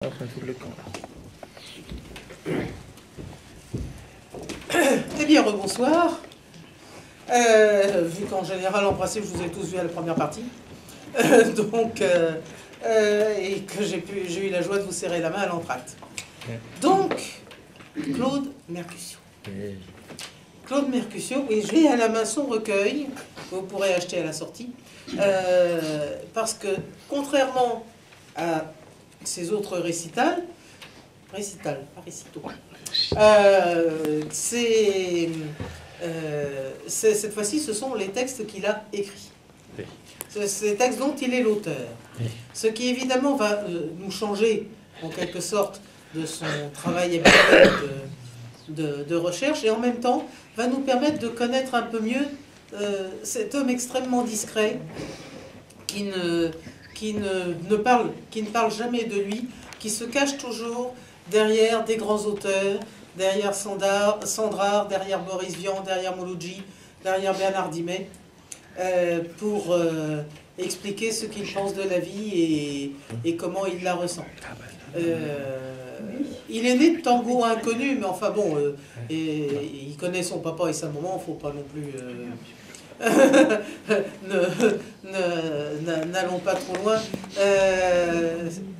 Enfin, tout le camp, là. Eh bien, rebonsoir. Vu qu'en général, en principe, je vous ai tous vu à la première partie. Et que j'ai eu la joie de vous serrer la main à l'entracte. Donc, Claude Mercutio. Claude Mercutio, et j'ai à la main son recueil, que vous pourrez acheter à la sortie. Parce que, contrairement à ses autres récitals, pas récitaux, cette fois-ci, ce sont les textes qu'il a écrits. Oui. Ces textes dont il est l'auteur. Oui. Ce qui, évidemment, va nous changer, en quelque sorte, de son travail habituel de recherche, et en même temps, va nous permettre de connaître un peu mieux cet homme extrêmement discret, qui ne parle jamais de lui, qui se cache toujours derrière des grands auteurs, derrière Sandrard, derrière Boris Vian, derrière Mouloudji, derrière Bernard Dimet, pour expliquer ce qu'il pense de la vie et comment il la ressent. Il est né de tango inconnu, mais enfin bon, il connaît son papa et sa maman, il ne faut pas non plus... N'allons pas trop loin.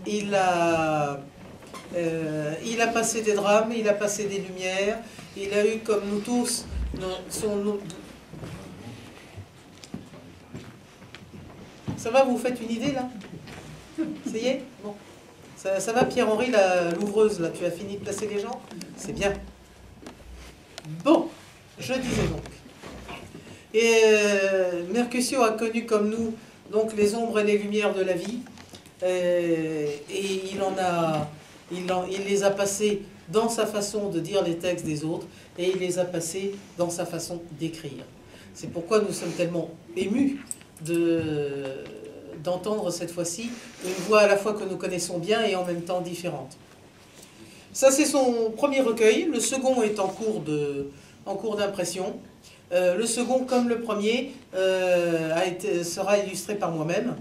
Il a passé des drames, il a passé des lumières, il a eu, comme nous tous, Ça va, vous faites une idée, là? Ça y est? Bon. Ça va, Pierre-Henri, l'ouvreuse, là? Tu as fini de placer les gens? C'est bien. Bon, je disais donc. Et Mercutio a connu comme nous donc les ombres et les lumières de la vie, et il les a passées dans sa façon de dire les textes des autres, et il les a passés dans sa façon d'écrire. C'est pourquoi nous sommes tellement émus d'entendre cette fois-ci une voix à la fois que nous connaissons bien et en même temps différente. Ça, c'est son premier recueil. Le second est en cours d'impression. Le second, comme le premier, sera illustré par moi-même.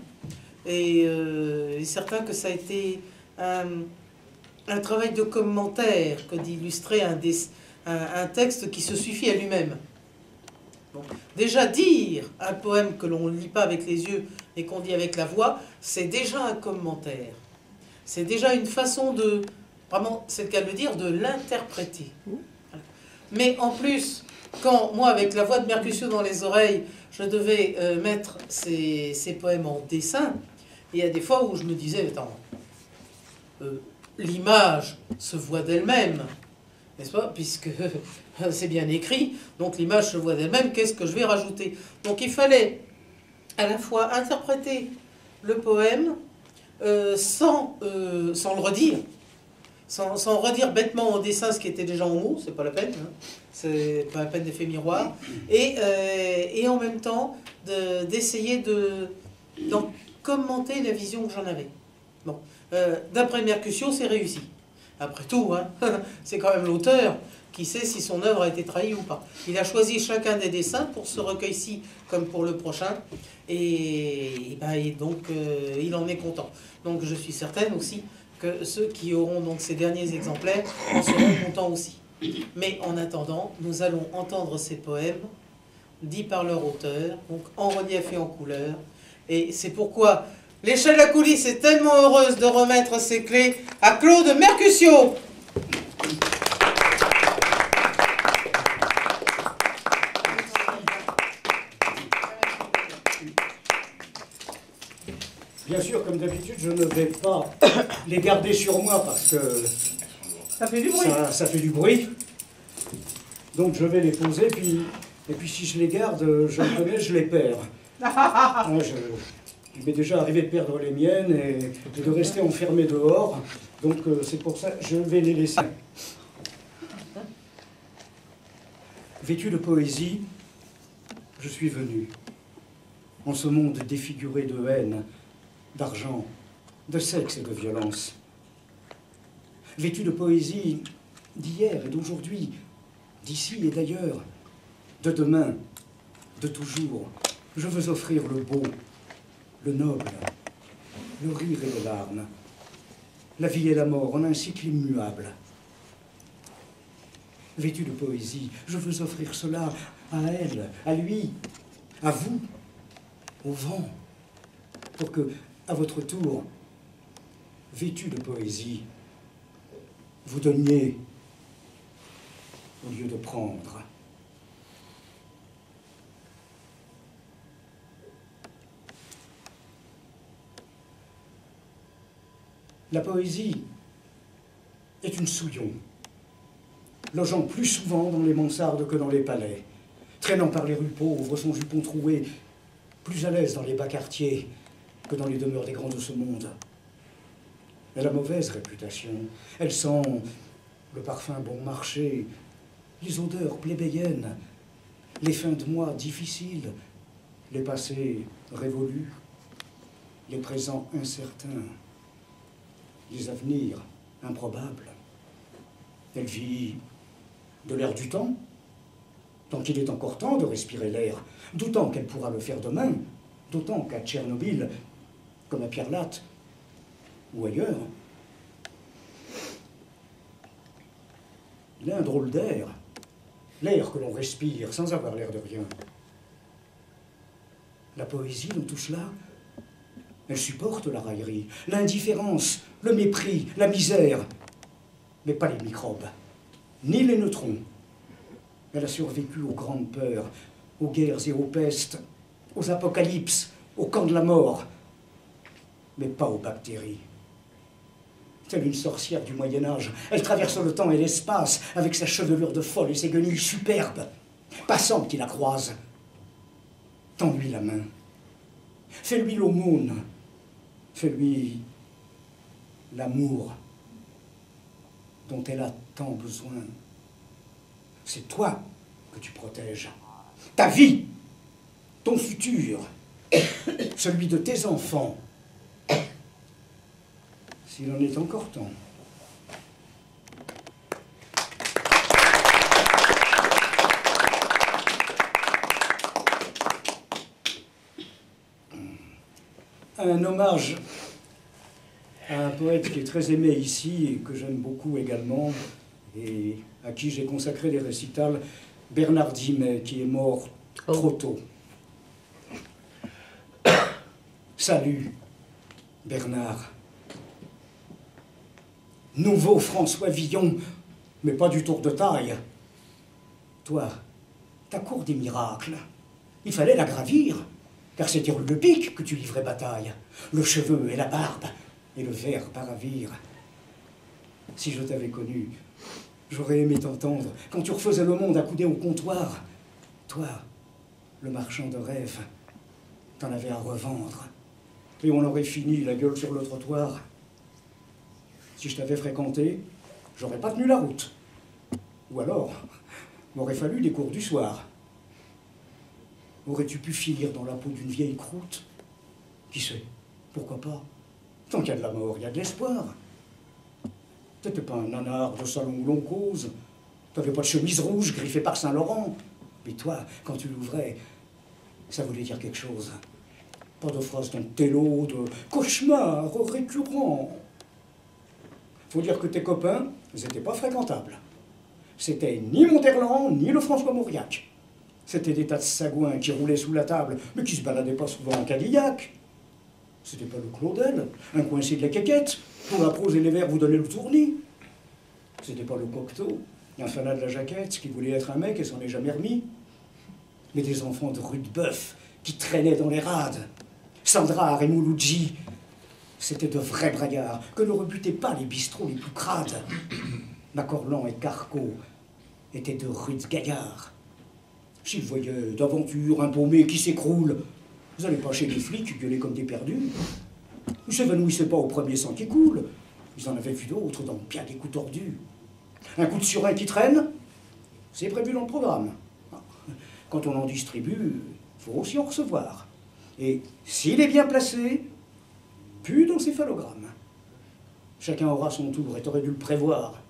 Et il est certain que ça a été un travail de commentaire que d'illustrer un texte qui se suffit à lui-même. Bon. Déjà, dire un poème que l'on ne lit pas avec les yeux et qu'on dit avec la voix, c'est déjà un commentaire. C'est déjà une façon de, vraiment, c'est le cas de le dire, de l'interpréter. Mais en plus... Quand, moi, avec la voix de Mercutio dans les oreilles, je devais mettre ces poèmes en dessin, il y a des fois où je me disais, attends, l'image se voit d'elle-même, n'est-ce pas? Puisque c'est bien écrit, donc l'image se voit d'elle-même, qu'est-ce que je vais rajouter? Donc il fallait à la fois interpréter le poème sans le redire, sans redire bêtement en dessin ce qui était déjà en mots, c'est pas la peine, hein. C'est pas la peine d'effet miroir, et en même temps d'essayer d'en commenter la vision que j'en avais. Bon, d'après Mercutio, c'est réussi. Après tout, hein, c'est quand même l'auteur qui sait si son œuvre a été trahie ou pas. Il a choisi chacun des dessins pour ce recueil-ci comme pour le prochain, et donc il en est content. Donc je suis certaine aussi que ceux qui auront donc ces derniers exemplaires en seront contents aussi. Mais en attendant, nous allons entendre ces poèmes dits par leur auteur, donc en relief et en couleur. Et c'est pourquoi l'échelle à coulisses est tellement heureuse de remettre ses clés à Claude Mercutio. Bien sûr, comme d'habitude, je ne vais pas les garder sur moi parce que ça fait du bruit. Ça fait du bruit. Donc je vais les poser, et puis si je les garde, je le connais, je les perds. Il m'est déjà arrivé de perdre les miennes et de rester enfermé dehors. Donc c'est pour ça que je vais les laisser. Vêtu de poésie, je suis venu. En ce monde défiguré de haine, d'argent, de sexe et de violence. Vêtu de poésie d'hier et d'aujourd'hui, d'ici et d'ailleurs, de demain, de toujours, je veux offrir le beau, le noble, le rire et les larmes. la vie et la mort en un cycle immuable. Vêtu de poésie, je veux offrir cela à elle, à lui, à vous, au vent, pour que, à votre tour, vêtu de poésie, vous donniez au lieu de prendre. La poésie est une souillon, logeant plus souvent dans les mansardes que dans les palais, traînant par les rues pauvres son jupon troué, plus à l'aise dans les bas quartiers que dans les demeures des grands de ce monde. Elle a mauvaise réputation, elle sent le parfum bon marché, les odeurs plébéiennes, les fins de mois difficiles, les passés révolus, les présents incertains, les avenirs improbables. Elle vit de l'air du temps, tant qu'il est encore temps de respirer l'air, d'autant qu'elle pourra le faire demain, d'autant qu'à Tchernobyl, comme à Pierre-Latte, ou ailleurs, il a un drôle d'air, l'air que l'on respire sans avoir l'air de rien. La poésie dans tout cela, elle supporte la raillerie, l'indifférence, le mépris, la misère, mais pas les microbes, ni les neutrons. Elle a survécu aux grandes peurs, aux guerres et aux pestes, aux apocalypses, aux camps de la mort, mais pas aux bactéries. Telle une sorcière du Moyen-Âge, elle traverse le temps et l'espace avec sa chevelure de folle et ses guenilles superbes. Passant qui la croise, tends-lui la main, fais-lui l'aumône, fais-lui l'amour dont elle a tant besoin. C'est toi que tu protèges, ta vie, ton futur, celui de tes enfants, s'il en est encore temps. Un hommage à un poète qui est très aimé ici et que j'aime beaucoup également et à qui j'ai consacré des récitals, Bernard Dimet, qui est mort trop tôt. Salut, Bernard. Nouveau François Villon, mais pas du tour de taille. Toi, ta cour des miracles, il fallait la gravir, car c'était rue le Pic que tu livrais bataille, le cheveu et la barbe, et le verre à ravir. Si je t'avais connu, j'aurais aimé t'entendre quand tu refaisais le monde accoudé au comptoir. Toi, le marchand de rêves, t'en avais à revendre. Et on aurait fini la gueule sur le trottoir. Si je t'avais fréquenté, j'aurais pas tenu la route. Ou alors, m'aurait fallu des cours du soir. Aurais-tu pu finir dans la peau d'une vieille croûte? Qui sait? Pourquoi pas? Tant qu'il y a de la mort, il y a de l'espoir. T'étais pas un nanar de salon où l'on cause. T'avais pas de chemise rouge griffée par Saint-Laurent. Mais toi, quand tu l'ouvrais, ça voulait dire quelque chose. Pas de phrase d'un télo, de cauchemar récurrent. Faut dire que tes copains, ils n'étaient pas fréquentables. C'était ni Monterland, ni le François Mauriac. C'était des tas de sagouins qui roulaient sous la table, mais qui se baladaient pas souvent en Cadillac. C'était pas le Claudel, un coincé de la quéquette, pour la prose et les vers vous donner le tournis. C'était pas le Cocteau, un fanat de la jaquette qui voulait être un mec et s'en est jamais remis. Mais des enfants de rue de Bœuf qui traînaient dans les rades. Sandra et Mouloudji, c'était de vrais braillards que ne rebutaient pas les bistrots les plus crades. Macorlan et Carco étaient de rudes gaillards. S'ils voyaient d'aventure un paumé qui s'écroule, vous n'allez pas chez les flics qui gueulaient comme des perdus. Ils ne s'évanouissaient pas au premier sang qui coule. Ils en avaient vu d'autres dans bien des coups tordus. Un coup de surin qui traîne, c'est prévu dans le programme. Quand on en distribue, il faut aussi en recevoir. Et s'il est bien placé, plus d'encéphalogramme. Chacun aura son tour et t'aurais dû le prévoir.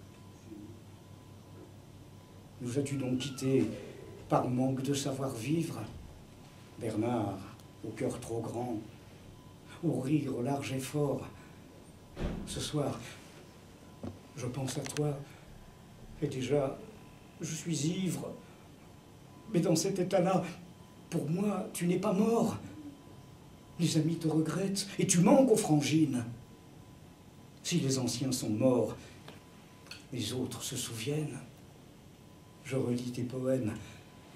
Nous as-tu donc quittés par manque de savoir-vivre? Bernard, au cœur trop grand, au rire large et fort, Ce soir, je pense à toi, et déjà, je suis ivre. Mais dans cet état-là, pour moi, tu n'es pas mort. Les amis te regrettent, et tu manques aux frangines. Si les anciens sont morts, les autres se souviennent. Je relis tes poèmes,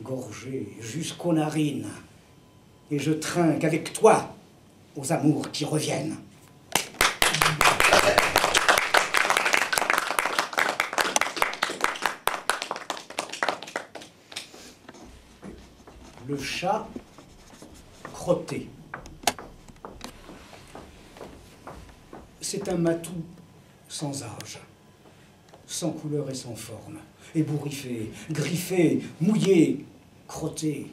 gorgés jusqu'aux narines, et je trinque avec toi aux amours qui reviennent. Le chat crotté. C'est un matou sans âge, sans couleur et sans forme, ébouriffé, griffé, mouillé, crotté.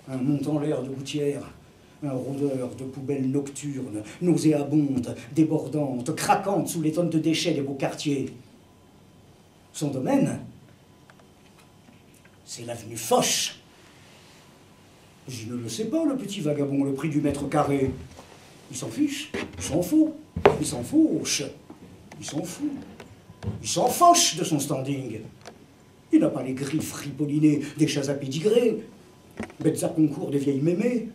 Un monte en l'air de gouttière, un rôdeur de poubelles nocturnes, nauséabonde, débordante, craquante sous les tonnes de déchets des beaux quartiers. Son domaine, c'est l'avenue Foch. Je ne le sais pas, le petit vagabond, le prix du mètre carré. Il s'en fiche, il s'en fout, il s'en fauche, il s'en fout, il s'en fauche de son standing. Il n'a pas les griffes ripollinées des chats à pédigré, bêtes à concours des vieilles mémées.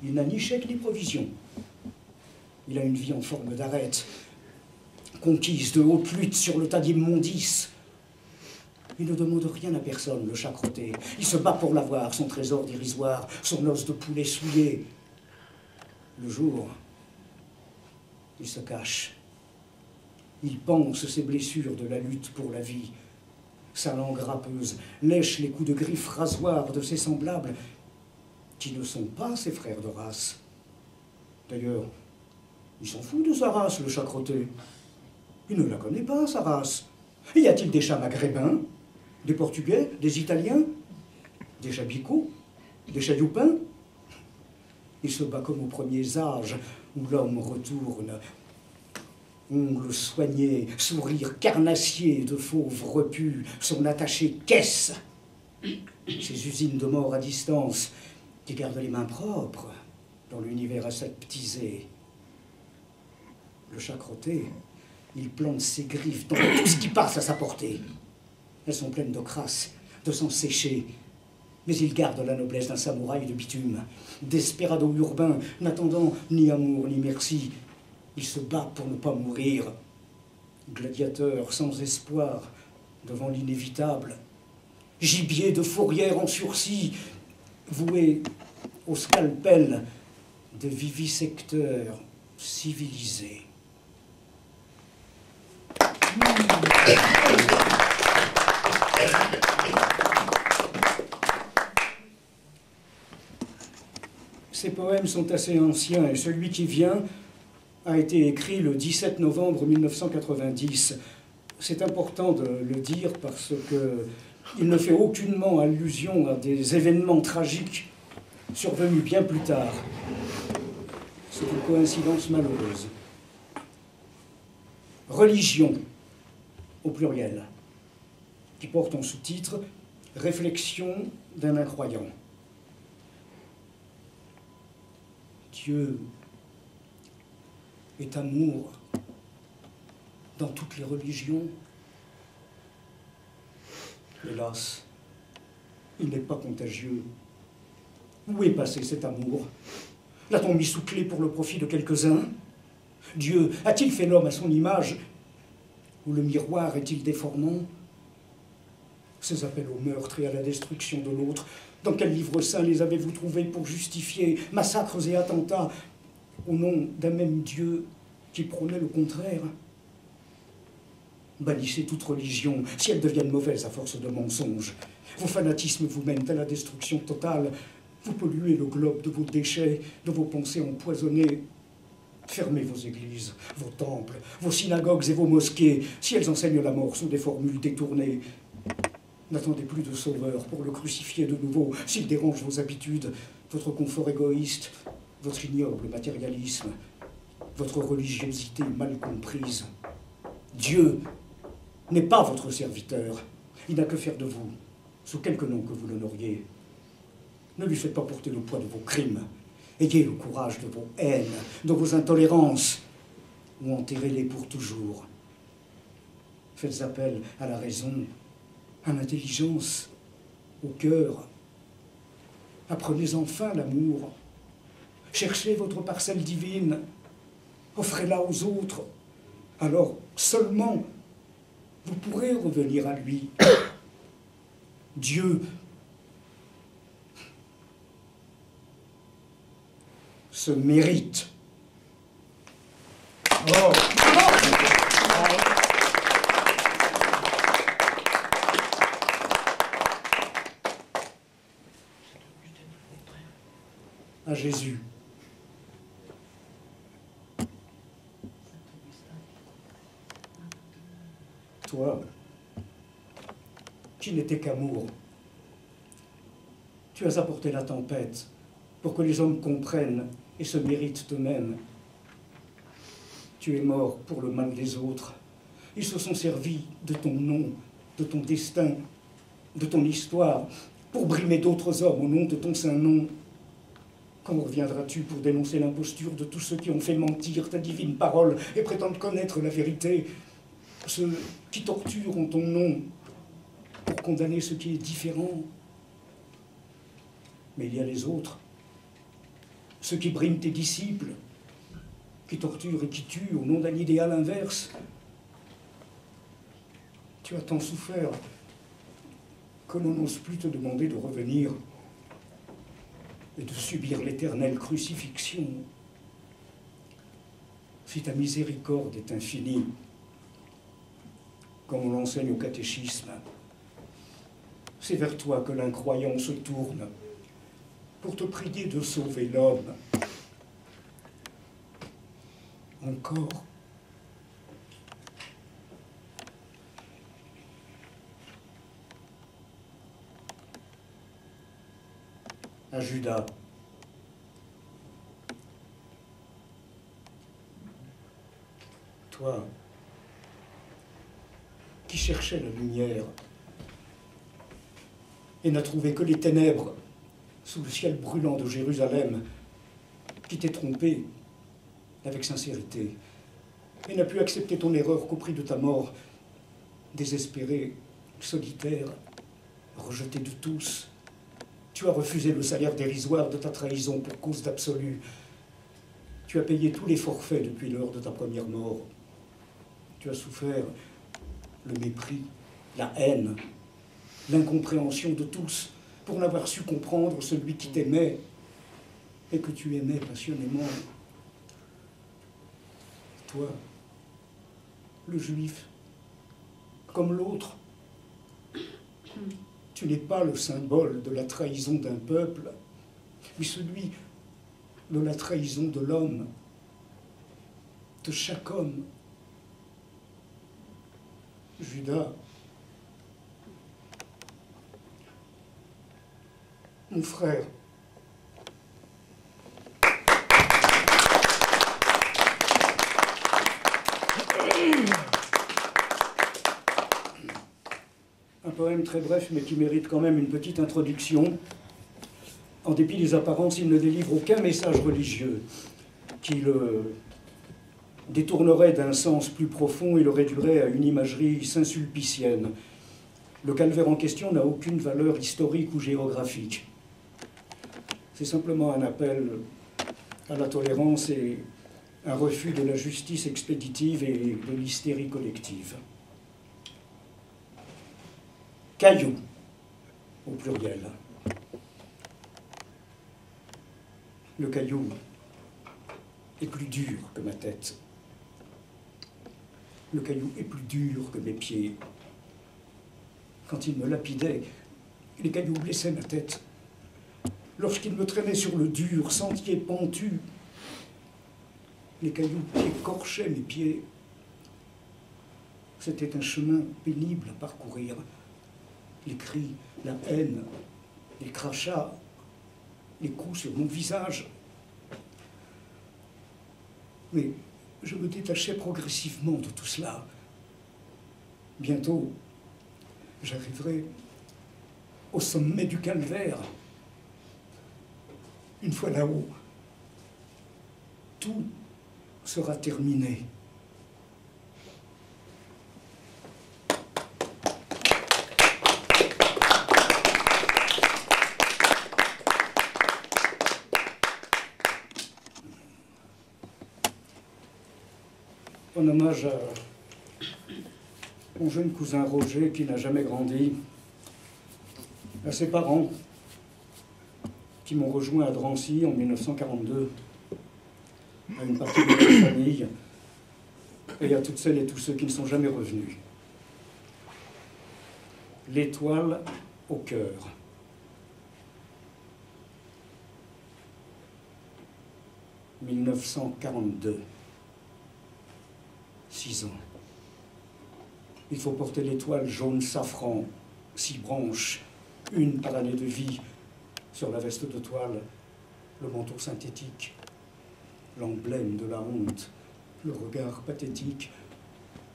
Il n'a ni chèque ni provision. Il a une vie en forme d'arête, conquise de haute lutte sur le tas d'immondices. Il ne demande rien à personne, le chat crotté. Il se bat pour l'avoir, son trésor dérisoire, son os de poulet souillé. Le jour, il se cache. Il pense ses blessures de la lutte pour la vie. Sa langue râpeuse lèche les coups de griffes rasoirs de ses semblables, qui ne sont pas ses frères de race. D'ailleurs, il s'en fout de sa race, le chat crotté. Il ne la connaît pas, sa race. Y a-t-il des chats maghrébins, des Portugais, des Italiens, des chats bicots, des chats youpins? Il se bat comme aux premiers âges, où l'homme retourne. Ongles soignés, sourire carnassier de fauve repus, son attaché caisse. Ces usines de mort à distance, qui gardent les mains propres dans l'univers aseptisé. Le chat crotté, il plante ses griffes dans tout ce qui passe à sa portée. Elles sont pleines de crasse, de sang séché, mais il garde la noblesse d'un samouraï de bitume, desperado urbain, n'attendant ni amour ni merci. Il se bat pour ne pas mourir, gladiateur sans espoir devant l'inévitable, gibier de fourrière en sursis, voué au scalpel de vivisecteurs civilisés. Ces poèmes sont assez anciens et celui qui vient a été écrit le 17 novembre 1990. C'est important de le dire parce qu'il ne fait aucunement allusion à des événements tragiques survenus bien plus tard. C'est une coïncidence malheureuse. Religion, au pluriel, qui porte en sous-titre « Réflexion d'un incroyant ». Dieu est amour dans toutes les religions. Hélas, il n'est pas contagieux. Où est passé cet amour? L'a-t-on mis sous clé pour le profit de quelques-uns? Dieu a-t-il fait l'homme à son image? Ou le miroir est-il déformant? Ces appels au meurtre et à la destruction de l'autre, dans quel livre saint les avez-vous trouvés pour justifier massacres et attentats au nom d'un même Dieu qui prônait le contraire? Bannissez toute religion, si elles deviennent mauvaises à force de mensonges. Vos fanatismes vous mènent à la destruction totale. Vous polluez le globe de vos déchets, de vos pensées empoisonnées. Fermez vos églises, vos temples, vos synagogues et vos mosquées. Si elles enseignent la mort sous des formules détournées, n'attendez plus de sauveur pour le crucifier de nouveau, s'il dérange vos habitudes, votre confort égoïste, votre ignoble matérialisme, votre religiosité mal comprise. Dieu n'est pas votre serviteur. Il n'a que faire de vous, sous quelque nom que vous l'honoriez. Ne lui faites pas porter le poids de vos crimes. Ayez le courage de vos haines, de vos intolérances. ou enterrez-les pour toujours. Faites appel à la raison, à l'intelligence, au cœur. Apprenez enfin l'amour. Cherchez votre parcelle divine. Offrez-la aux autres. Alors seulement vous pourrez revenir à lui. Dieu se mérite. Oh. À Jésus. Toi, qui n'étais qu'amour, tu as apporté la tempête pour que les hommes comprennent et se méritent eux-mêmes. Tu es mort pour le mal des autres. Ils se sont servis de ton nom, de ton destin, de ton histoire, pour brimer d'autres hommes au nom de ton saint nom. Quand reviendras-tu pour dénoncer l'imposture de tous ceux qui ont fait mentir ta divine parole et prétendent connaître la vérité? Ceux qui torturent en ton nom pour condamner ce qui est différent. Mais il y a les autres, ceux qui briment tes disciples, qui torturent et qui tuent au nom d'un idéal inverse. Tu as tant souffert que l'on n'ose plus te demander de revenir et de subir l'éternelle crucifixion. Si ta miséricorde est infinie, comme on l'enseigne au catéchisme, c'est vers toi que l'incroyant se tourne pour te prier de sauver l'homme. Encore. À Judas. Toi, qui cherchais la lumière et n'a trouvé que les ténèbres sous le ciel brûlant de Jérusalem, qui t'es trompé avec sincérité et n'a pu accepter ton erreur qu'au prix de ta mort, désespéré, solitaire, rejeté de tous. Tu as refusé le salaire dérisoire de ta trahison pour cause d'absolu. Tu as payé tous les forfaits depuis l'heure de ta première mort. Tu as souffert le mépris, la haine, l'incompréhension de tous pour n'avoir su comprendre celui qui t'aimait et que tu aimais passionnément. Toi, le juif, comme l'autre, tu n'es pas le symbole de la trahison d'un peuple, mais celui de la trahison de l'homme, de chaque homme. Judas, mon frère, un poème très bref, mais qui mérite quand même une petite introduction. En dépit des apparences, il ne délivre aucun message religieux qui le détournerait d'un sens plus profond et le réduirait à une imagerie saint-sulpicienne. Le calvaire en question n'a aucune valeur historique ou géographique. C'est simplement un appel à la tolérance et un refus de la justice expéditive et de l'hystérie collective. Caillou, au pluriel. Le caillou est plus dur que ma tête. Le caillou est plus dur que mes pieds. Quand il me lapidait, les cailloux blessaient ma tête. Lorsqu'il me traînait sur le dur sentier pentu, les cailloux écorchaient mes pieds. C'était un chemin pénible à parcourir. Les cris, la haine, les crachats, les coups sur mon visage. Mais je me détachais progressivement de tout cela. Bientôt, j'arriverai au sommet du calvaire. Une fois là-haut, tout sera terminé. un hommage à mon jeune cousin Roger qui n'a jamais grandi, à ses parents qui m'ont rejoint à Drancy en 1942, à une partie de ma famille, et à toutes celles et tous ceux qui ne sont jamais revenus. L'étoile au cœur. « 1942. 6 ans. Il faut porter l'étoile jaune safran, 6 branches, une par année de vie, sur la veste de toile, le manteau synthétique, l'emblème de la honte, le regard pathétique,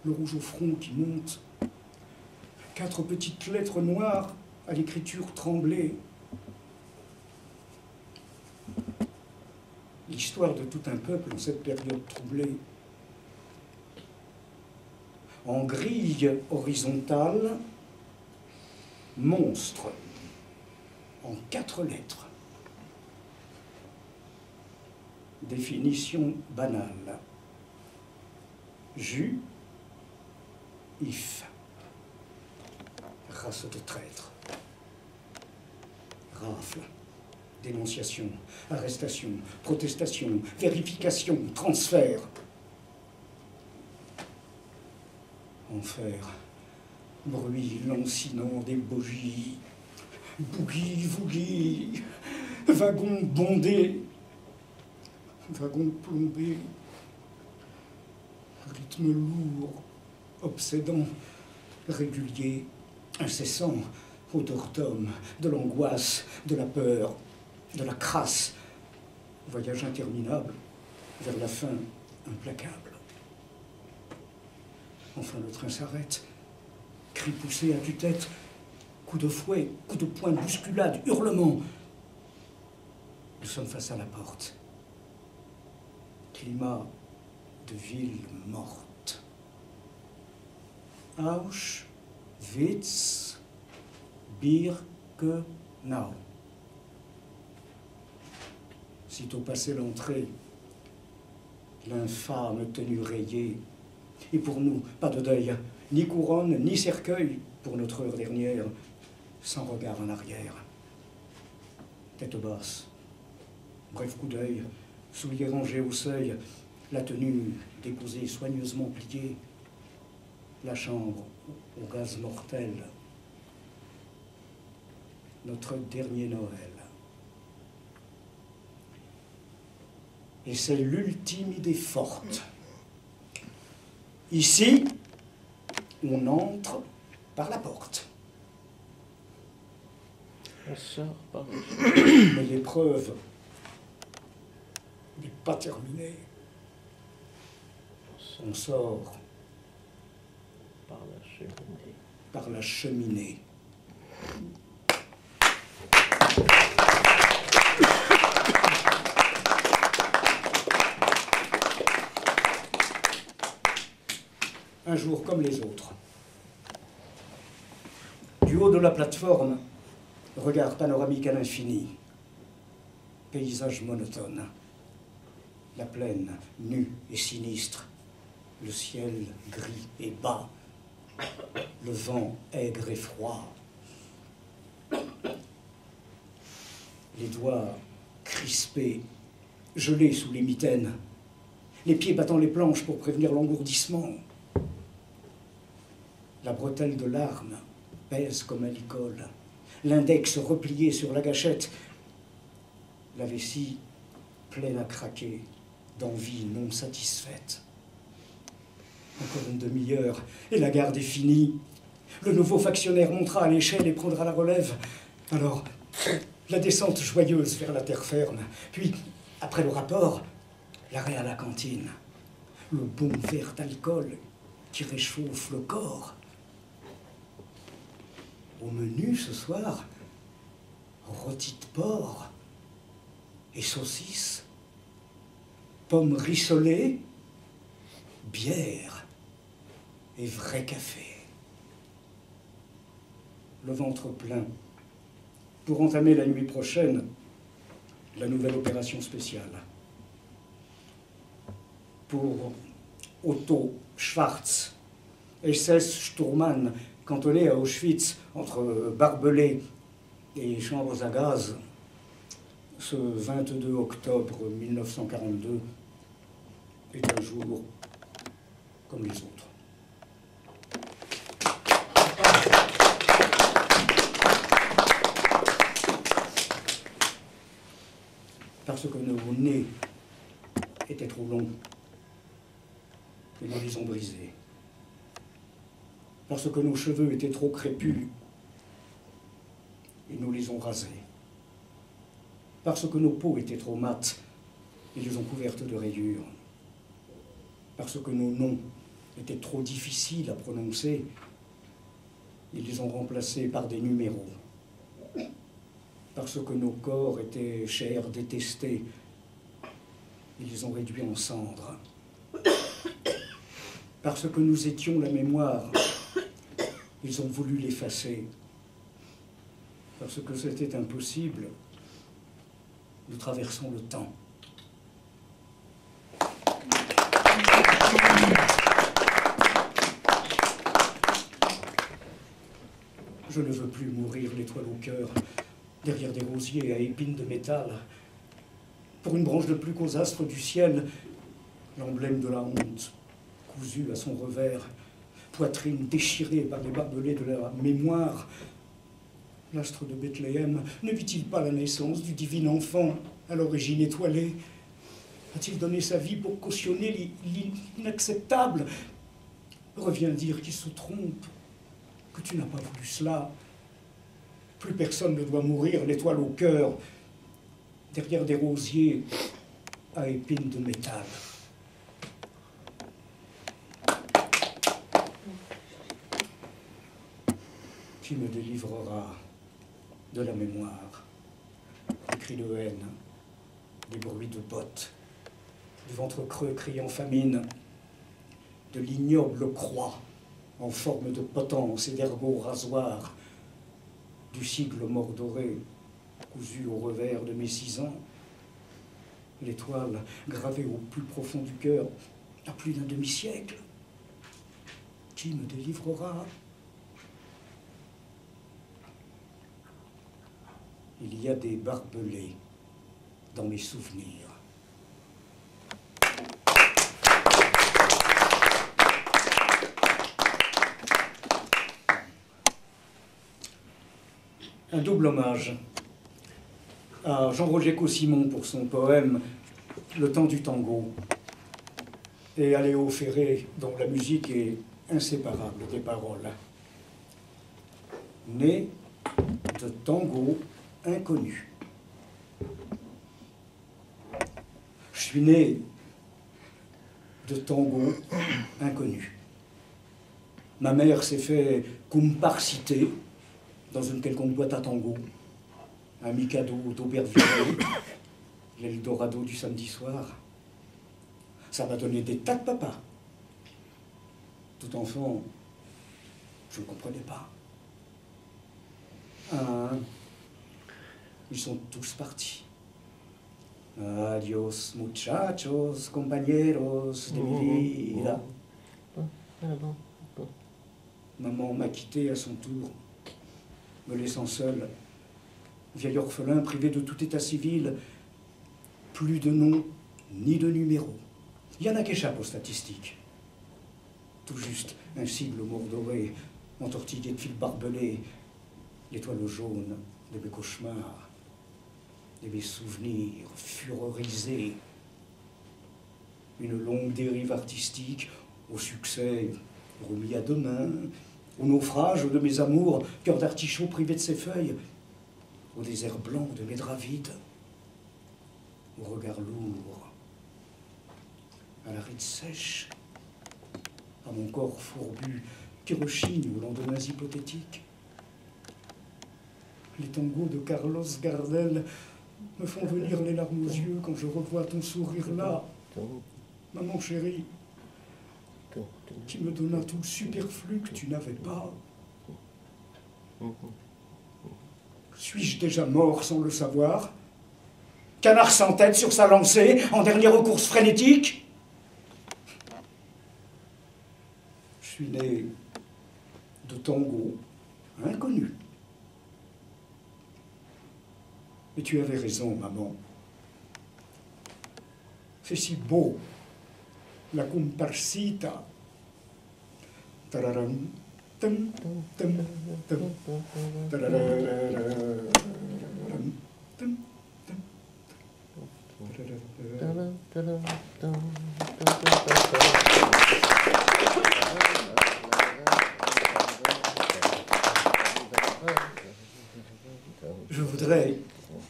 le rouge au front qui monte, 4 petites lettres noires à l'écriture tremblée. L'histoire de tout un peuple en cette période troublée. En grille horizontale, monstre, en 4 lettres. Définition banale. Juif, race de traîtres. Rafle, dénonciation, arrestation, protestation, vérification, transfert. Enfer, bruit lancinant des bogies, bougie-vougie, wagon bondé, wagon plombé, rythme lourd, obsédant, régulier, incessant, odeur d'homme, de l'angoisse, de la peur, de la crasse, voyage interminable, vers la fin implacable. Enfin, le train s'arrête, cri poussé à tue-tête, coup de fouet, coup de poing, bousculade, hurlement. Nous sommes face à la porte. Climat de ville morte. Auschwitz, Birkenau. Sitôt passé l'entrée, l'infâme tenue rayée. Et pour nous, pas de deuil, ni couronne, ni cercueil pour notre heure dernière, sans regard en arrière. Tête basse, bref coup d'œil, souliers rangés au seuil, la tenue déposée soigneusement pliée, la chambre au gaz mortel, notre dernier Noël. Et c'est l'ultime idée forte. Ici, on entre par la porte. On sort par Mais l'épreuve n'est pas terminée. On sort par la cheminée. Par la cheminée. Un jour comme les autres. Du haut de la plateforme, regard panoramique à l'infini, paysage monotone, la plaine nue et sinistre, le ciel gris et bas, le vent aigre et froid, les doigts crispés, gelés sous les mitaines, les pieds battant les planches pour prévenir l'engourdissement. La bretelle de l'arme pèse comme à l'école, l'index replié sur la gâchette, la vessie pleine à craquer d'envie non satisfaite. Encore une demi-heure et la garde est finie. Le nouveau factionnaire montera à l'échelle et prendra la relève. Alors, la descente joyeuse vers la terre ferme. Puis, après le rapport, l'arrêt à la cantine. Le bon verre d'alcool qui réchauffe le corps. Au menu ce soir, rôti de porc et saucisses, pommes rissolées, bière et vrai café. Le ventre plein pour entamer la nuit prochaine la nouvelle opération spéciale. Pour Otto Schwarz, SS-Sturmann, cantonné à Auschwitz entre barbelés et chambres à gaz, ce 22 octobre 1942 est un jour comme les autres. Parce que nos nez étaient trop longs et nous les ont brisés. Parce que nos cheveux étaient trop crépus et nous les ont rasés. Parce que nos peaux étaient trop mates et les ont couvertes de rayures. Parce que nos noms étaient trop difficiles à prononcer, ils les ont remplacés par des numéros. Parce que nos corps étaient chers détestés, ils les ont réduits en cendres. Parce que nous étions la mémoire, ils ont voulu l'effacer. Parce que c'était impossible, nous traversons le temps. Je ne veux plus mourir l'étoile au cœur, derrière des rosiers à épines de métal. Pour une branche de plus qu'aux astres du ciel, l'emblème de la honte, cousu à son revers, poitrine déchirée par les barbelés de la mémoire. L'astre de Bethléem ne vit-il pas la naissance du divin enfant à l'origine étoilée? A-t-il donné sa vie pour cautionner l'inacceptable? Reviens dire qu'il se trompe, que tu n'as pas voulu cela. Plus personne ne doit mourir l'étoile au cœur, derrière des rosiers à épines de métal. Qui me délivrera de la mémoire, des cris de haine, des bruits de bottes, du ventre creux criant famine, de l'ignoble croix en forme de potence et d'ergot rasoir, du sigle mordoré cousu au revers de mes 6 ans, l'étoile gravée au plus profond du cœur à plus d'un demi-siècle. Qui me délivrera? Il y a des barbelés dans mes souvenirs. Un double hommage à Jean-Roger Caussimon pour son poème « Le temps du tango » et à Léo Ferré, dont la musique est inséparable des paroles. Né de tango inconnu. Je suis né de tango inconnu. Ma mère s'est fait comparsité dans une quelconque boîte à tango, un Mikado d'Aubervilliers, l'Eldorado du samedi soir. Ça m'a donné des tas de papas. Tout enfant, je ne comprenais pas. Ils sont tous partis. Adios, muchachos, compañeros de mi vida. Maman m'a quitté à son tour, me laissant seul, vieil orphelin privé de tout état civil, plus de nom ni de numéro. Il y en a qui échappent aux statistiques. Tout juste un sigle mordoré, entortillé de fils barbelés, l'étoile jaune de mes cauchemars, de mes souvenirs furorisés. Une longue dérive artistique, au succès remis à demain, au naufrage de mes amours, cœur d'artichaut privé de ses feuilles, au désert blanc de mes draps vides, au regard lourd, à la ride sèche, à mon corps fourbu qui rechigne aux lendemains hypothétiques. Les tangos de Carlos Gardel me font venir les larmes aux yeux quand je revois ton sourire là, maman chérie, qui me donna tout le superflu que tu n'avais pas. Suis-je déjà mort sans le savoir? Canard sans tête sur sa lancée, en dernière course frénétique? suis né de tango, inconnu. Mais tu avais raison, maman. C'est si beau, la comparsita. Tararam, tam, tam, tam, tararararam, tam, tam, tararararam. Je voudrais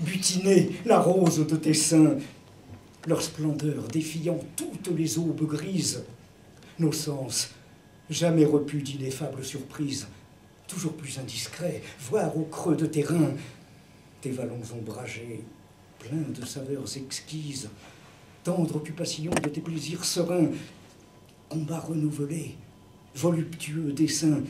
butiner la rose de tes seins, leur splendeur défiant toutes les aubes grises. Nos sens, jamais repus d'ineffables surprises, toujours plus indiscrets, voir au creux de tes reins, tes vallons ombragés, pleins de saveurs exquises, tendre occupation de tes plaisirs sereins, combat renouvelé, voluptueux dessein,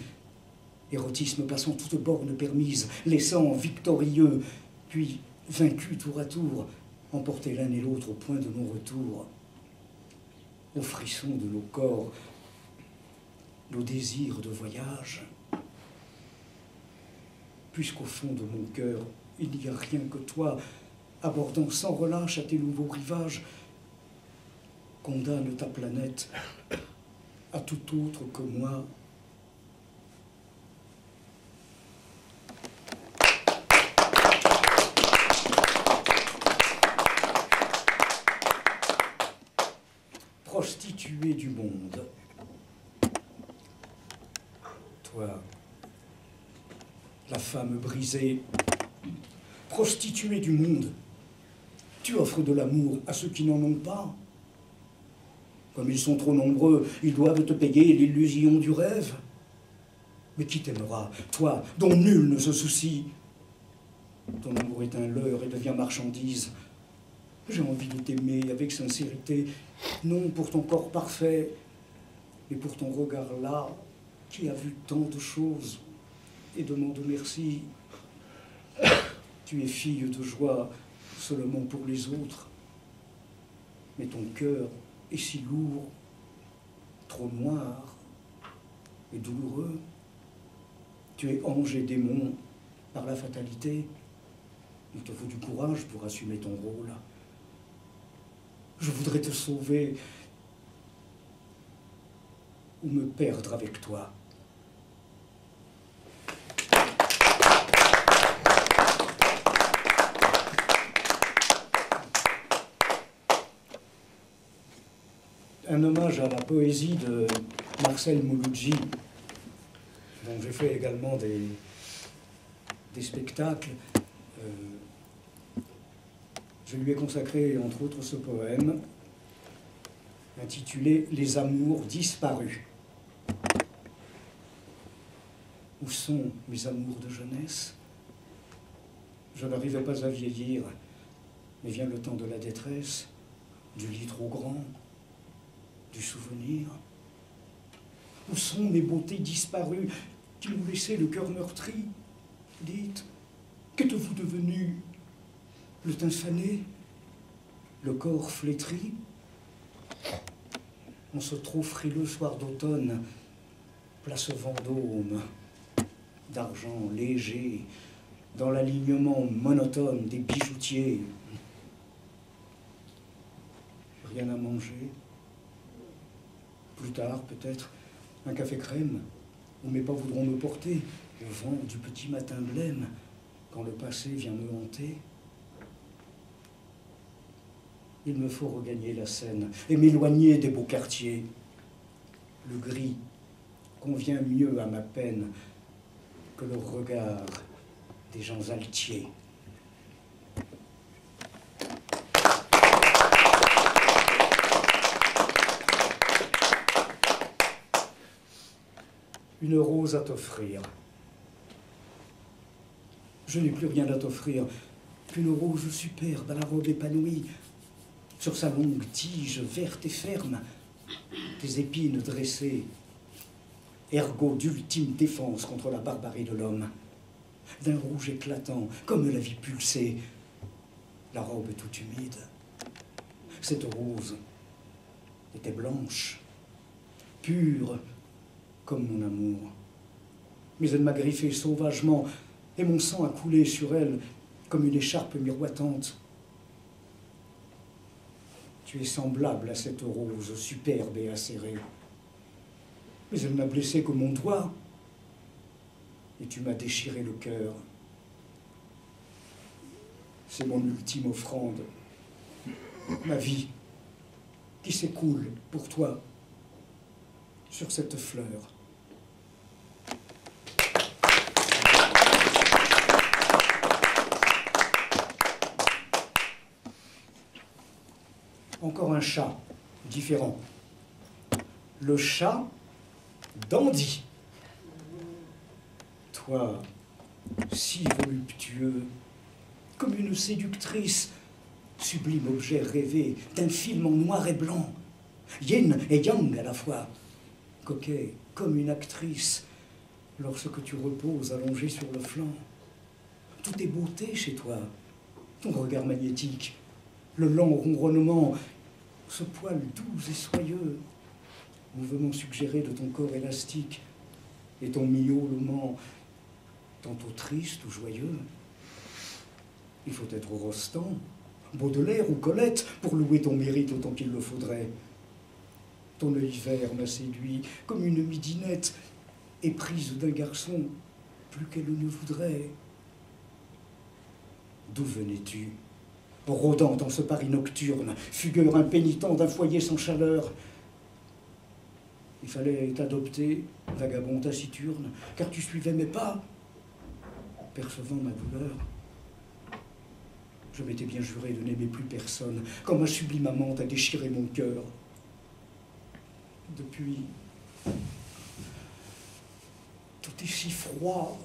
érotisme passant toute borne permise, laissant victorieux, puis vaincu tour à tour, emporter l'un et l'autre au point de non-retour. Aux frissons de nos corps, nos désirs de voyage, puisqu'au fond de mon cœur, il n'y a rien que toi, abordant sans relâche à tes nouveaux rivages, condamne ta planète à tout autre que moi. Prostituée du monde. Toi, la femme brisée, prostituée du monde, tu offres de l'amour à ceux qui n'en ont pas. Comme ils sont trop nombreux, ils doivent te payer l'illusion du rêve. Mais qui t'aimera, toi, dont nul ne se soucie? Ton amour est un leurre et devient marchandise. J'ai envie de t'aimer avec sincérité, non pour ton corps parfait, mais pour ton regard là, qui a vu tant de choses et demande merci. Tu es fille de joie seulement pour les autres, mais ton cœur est si lourd, trop noir et douloureux. Tu es ange et démon par la fatalité. Il te faut du courage pour assumer ton rôle. Je voudrais te sauver ou me perdre avec toi. Un hommage à la poésie de Marcel Mouloudji, dont j'ai fait également des spectacles. Je lui ai consacré, entre autres, ce poème intitulé « Les amours disparus ». Où sont mes amours de jeunesse? Je n'arrivais pas à vieillir, mais vient le temps de la détresse, du lit trop grand, du souvenir. Où sont mes beautés disparues qui m'ont laissé le cœur meurtri? Dites, qu'êtes-vous devenu? Le teint fané, le corps flétri? On se trouve frileux soir d'automne, place Vendôme, d'argent léger, dans l'alignement monotone des bijoutiers. Rien à manger. Plus tard, peut-être, un café crème, où mes pas voudront me porter, au vent du petit matin blême, quand le passé vient me hanter. Il me faut regagner la Seine et m'éloigner des beaux quartiers. Le gris convient mieux à ma peine que le regard des gens altiers. Une rose à t'offrir. Je n'ai plus rien à t'offrir qu'une rose superbe à la robe épanouie. Sur sa longue tige verte et ferme, tes épines dressées, ergot d'ultime défense contre la barbarie de l'homme. D'un rouge éclatant, comme la vie pulsée, la robe toute humide. Cette rose était blanche, pure comme mon amour. Mais elle m'a griffé sauvagement, et mon sang a coulé sur elle comme une écharpe miroitante. Tu es semblable à cette rose superbe et acérée. Mais elle n'a blessé que mon doigt, et tu m'as déchiré le cœur. C'est mon ultime offrande, ma vie, qui s'écoule pour toi sur cette fleur. Encore un chat différent. Le chat Dandy. Toi, si voluptueux, comme une séductrice, sublime objet rêvé d'un film en noir et blanc, yin et yang à la fois, coquet comme une actrice, lorsque tu reposes allongé sur le flanc. Tout est beauté chez toi, ton regard magnétique, le lent ronronnement, ce poil doux et soyeux, mouvement suggéré de ton corps élastique, et ton miaulement tantôt triste ou joyeux. Il faut être Rostand, Baudelaire ou Colette pour louer ton mérite autant qu'il le faudrait. Ton œil vert m'a séduit comme une midinette, éprise d'un garçon plus qu'elle ne voudrait. D'où venais-tu, rôdant dans ce Paris nocturne, fugueur impénitent d'un foyer sans chaleur? Il fallait t'adopter, vagabond taciturne, car tu suivais mes pas, percevant ma douleur. Je m'étais bien juré de n'aimer plus personne, quand ma sublime amante a déchiré mon cœur. Depuis, tout est si froid,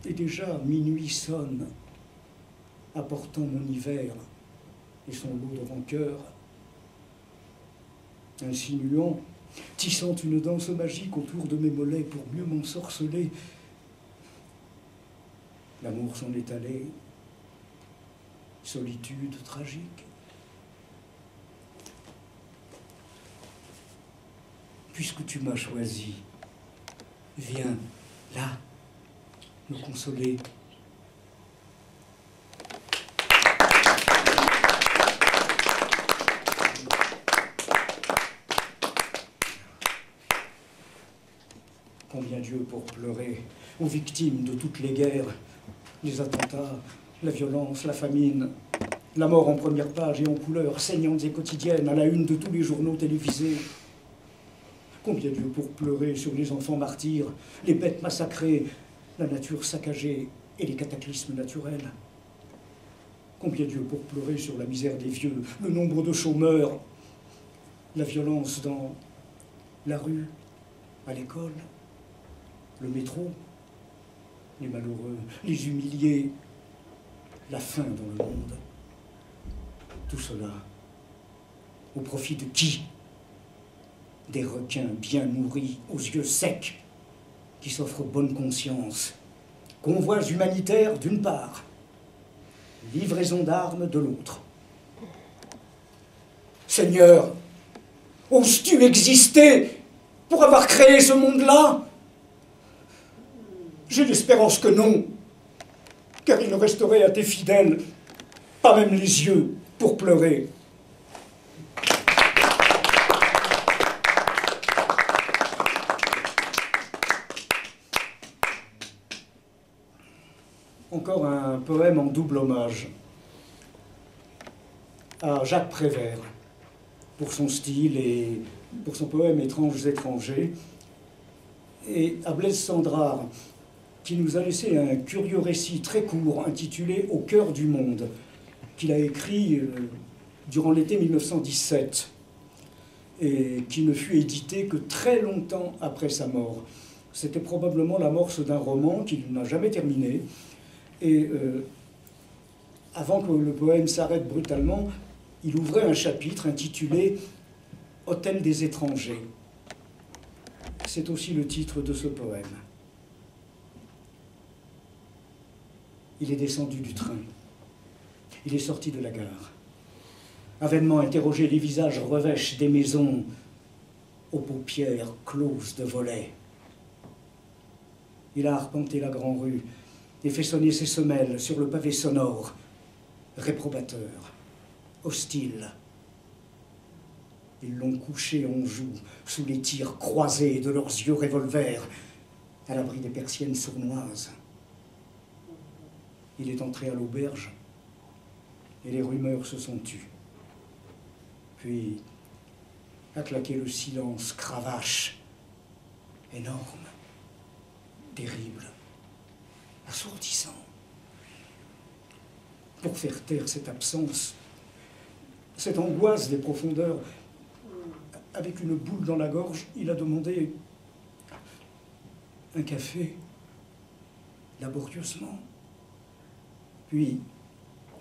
et déjà minuit sonne, apportant mon hiver et son lot de rancœur. Insinuant, tissant une danse magique autour de mes mollets pour mieux m'ensorceler. L'amour s'en est allé, solitude tragique. Puisque tu m'as choisi, viens là me consoler. Combien Dieu pour pleurer aux victimes de toutes les guerres, les attentats, la violence, la famine, la mort en première page et en couleurs, saignantes et quotidiennes, à la une de tous les journaux télévisés. Combien Dieu pour pleurer sur les enfants martyrs, les bêtes massacrées, la nature saccagée et les cataclysmes naturels. Combien Dieu pour pleurer sur la misère des vieux, le nombre de chômeurs, la violence dans la rue, à l'école, le métro, les malheureux, les humiliés, la faim dans le monde. Tout cela, au profit de qui? Des requins bien nourris, aux yeux secs, qui s'offrent bonne conscience. Convois humanitaires d'une part, livraison d'armes de l'autre. Seigneur, oses-tu exister pour avoir créé ce monde-là? J'ai l'espérance que non, car il ne resterait à tes fidèles pas même les yeux pour pleurer. Encore un poème en double hommage à Jacques Prévert, pour son style et pour son poème Étranges étrangers, et à Blaise Cendrars, qui nous a laissé un curieux récit très court intitulé « Au cœur du monde », qu'il a écrit durant l'été 1917 et qui ne fut édité que très longtemps après sa mort. C'était probablement l'amorce d'un roman qu'il n'a jamais terminé. Et avant que le poème s'arrête brutalement, il ouvrait un chapitre intitulé « Hôtel des étrangers ». C'est aussi le titre de ce poème. Il est descendu du train. Il est sorti de la gare. A vainement interrogé les visages revêches des maisons, aux paupières closes de volets. Il a arpenté la grande rue et fait sonner ses semelles sur le pavé sonore, réprobateur, hostile. Ils l'ont couché en joue, sous les tirs croisés de leurs yeux revolvers, à l'abri des persiennes sournoises. Il est entré à l'auberge, et les rumeurs se sont tues. Puis a claqué le silence cravache, énorme, terrible, assourdissant. Pour faire taire cette absence, cette angoisse des profondeurs, avec une boule dans la gorge, il a demandé un café, laborieusement. Puis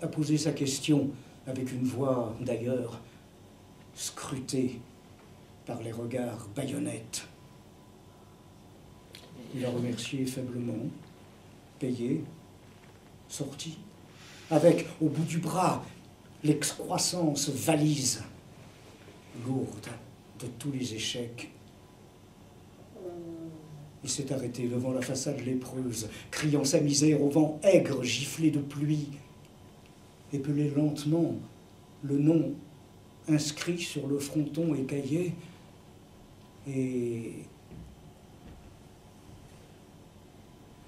a posé sa question avec une voix, d'ailleurs, scrutée par les regards baïonnettes. Il a remercié faiblement, payé, sorti, avec, au bout du bras, l'excroissance valise, lourde de tous les échecs. Il s'est arrêté devant la façade lépreuse, criant sa misère au vent aigre giflé de pluie, épelé lentement le nom inscrit sur le fronton écaillé, et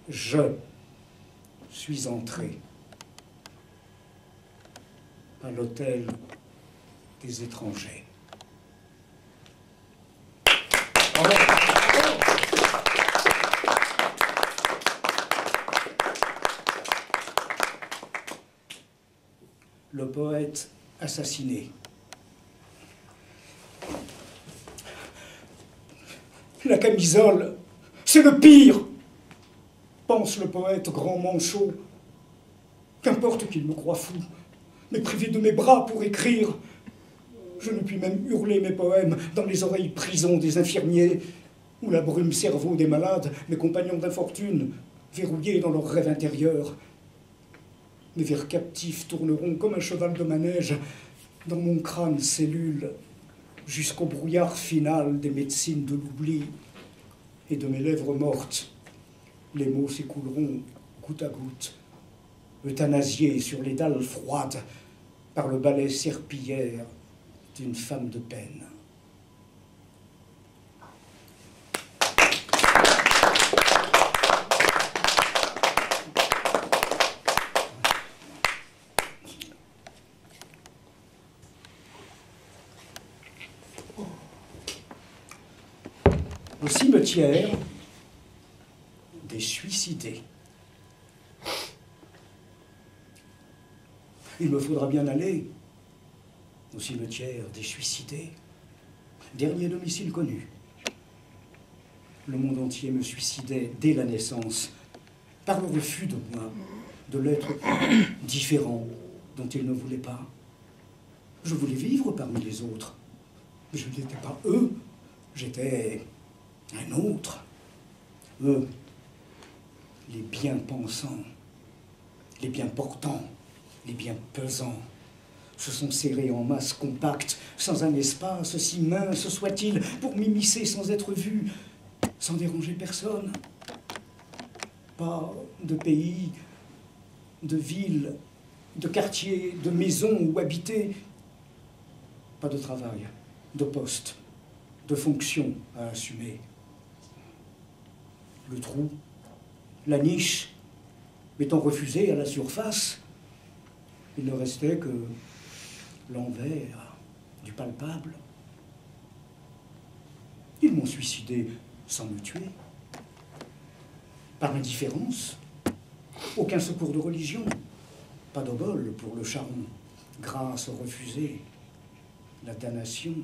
je suis entré à l'hôtel des étrangers. Le poète assassiné. La camisole, c'est le pire, pense le poète grand manchot. Qu'importe qu'il me croie fou, mais privé de mes bras pour écrire, je ne puis même hurler mes poèmes dans les oreilles prisons des infirmiers, ou la brume cerveau des malades, mes compagnons d'infortune, verrouillés dans leurs rêves intérieurs. Mes vers captifs tourneront comme un cheval de manège dans mon crâne cellule jusqu'au brouillard final des médecines de l'oubli, et de mes lèvres mortes, les mots s'écouleront goutte à goutte, euthanasiés sur les dalles froides par le balai serpillière d'une femme de peine. Au cimetière des suicidés. Il me faudra bien aller au cimetière des suicidés, dernier domicile connu. Le monde entier me suicidait dès la naissance, par le refus de moi, de l'être différent dont il ne voulait pas. Je voulais vivre parmi les autres. Je n'étais pas eux, j'étais un autre. Eux, les bien pensants, les bien portants, les bien pesants, se sont serrés en masse compacte, sans un espace, si mince soit-il, pour m'immiscer sans être vu, sans déranger personne. Pas de pays, de ville, de quartier, de maison où habiter. Pas de travail, de poste, de fonction à assumer. Le trou, la niche, m'étant refusé à la surface, il ne restait que l'envers du palpable. Ils m'ont suicidé sans me tuer. Par indifférence, aucun secours de religion, pas d'obole pour le charron, grâce refusée, la damnation,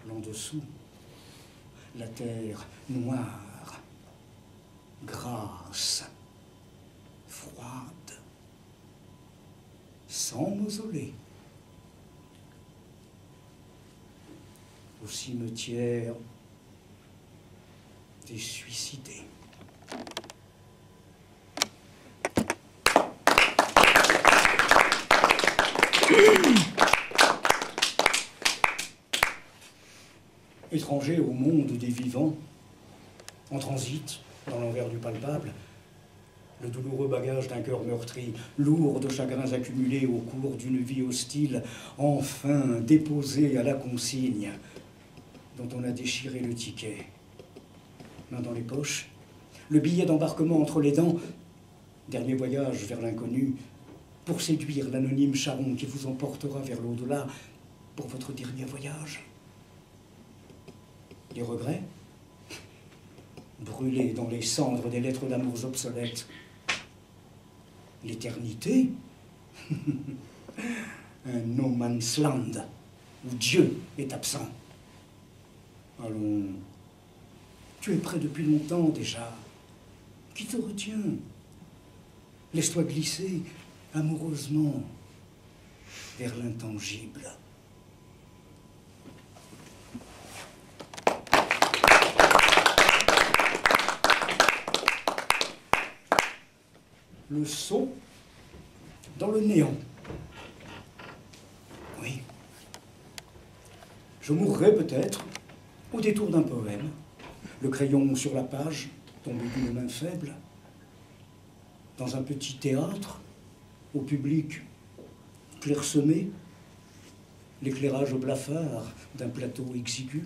l'en dessous, la terre noire, grasse, froide, sans mausolée. Au cimetière des suicidés. Et étranger au monde des vivants, en transit, dans l'envers du palpable, le douloureux bagage d'un cœur meurtri, lourd de chagrins accumulés au cours d'une vie hostile, enfin déposé à la consigne, dont on a déchiré le ticket. Main dans les poches, le billet d'embarquement entre les dents, dernier voyage vers l'inconnu, pour séduire l'anonyme charron qui vous emportera vers l'au-delà pour votre dernier voyage. Les regrets, brûlés dans les cendres des lettres d'amour obsolètes. L'éternité, un no man's land où Dieu est absent. Allons, tu es prêt depuis longtemps déjà. Qui te retient? Laisse-toi glisser amoureusement vers l'intangible. Le saut dans le néant. Oui. Je mourrai peut-être au détour d'un poème, le crayon sur la page, tombé d'une main faible, dans un petit théâtre, au public clairsemé, l'éclairage blafard d'un plateau exigu.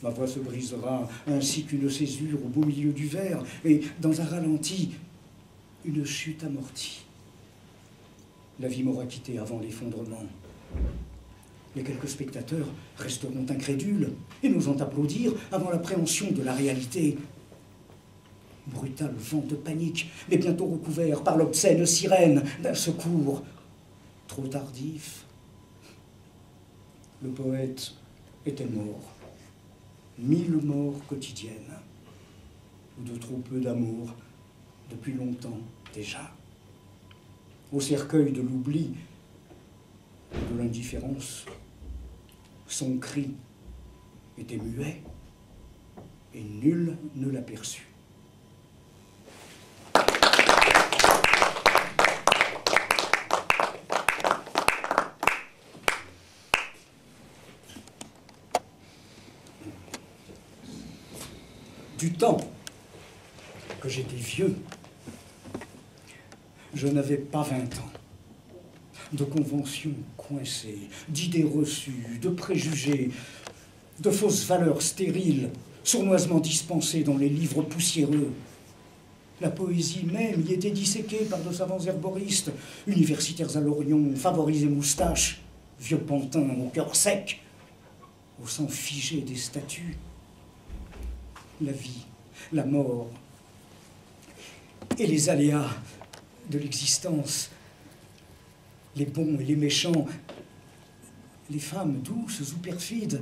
Ma voix se brisera ainsi qu'une césure au beau milieu du verre, et dans un ralenti, une chute amortie. La vie m'aura quitté avant l'effondrement. Les quelques spectateurs resteront incrédules et n'osant applaudir avant l'appréhension de la réalité. Brutal vent de panique, mais bientôt recouvert par l'obscène sirène d'un secours trop tardif. Le poète était mort. 1000 morts quotidiennes, ou de trop peu d'amour, depuis longtemps déjà. Au cercueil de l'oubli, de l'indifférence, son cri était muet, et nul ne l'aperçut. Du temps que j'étais vieux, je n'avais pas 20 ans. De conventions coincées, d'idées reçues, de préjugés, de fausses valeurs stériles, sournoisement dispensées dans les livres poussiéreux. La poésie même y était disséquée par de savants herboristes, universitaires à lorgnon, favorisés moustaches, vieux pantins au cœur sec, au sang figé des statues. La vie, la mort et les aléas de l'existence, les bons et les méchants, les femmes douces ou perfides,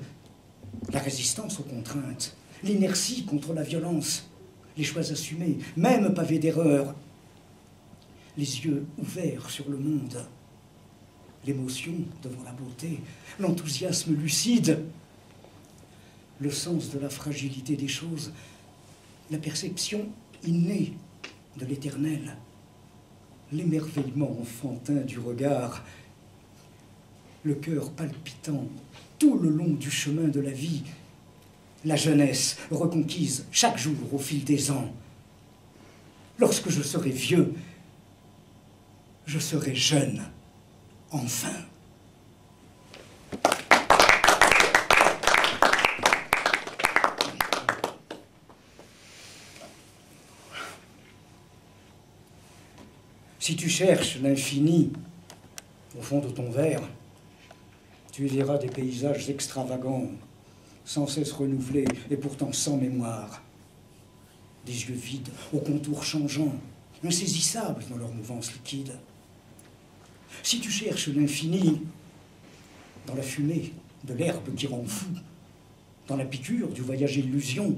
la résistance aux contraintes, l'inertie contre la violence, les choix assumés, même pavés d'erreurs, les yeux ouverts sur le monde, l'émotion devant la beauté, l'enthousiasme lucide, le sens de la fragilité des choses, la perception innée de l'éternel, l'émerveillement enfantin du regard, le cœur palpitant tout le long du chemin de la vie, la jeunesse reconquise chaque jour au fil des ans. Lorsque je serai vieux, je serai jeune, enfin. Si tu cherches l'infini au fond de ton verre, tu y verras des paysages extravagants, sans cesse renouvelés et pourtant sans mémoire. Des yeux vides, aux contours changeants, insaisissables dans leur mouvance liquide. Si tu cherches l'infini dans la fumée de l'herbe qui rend fou, dans la piqûre du voyage illusion,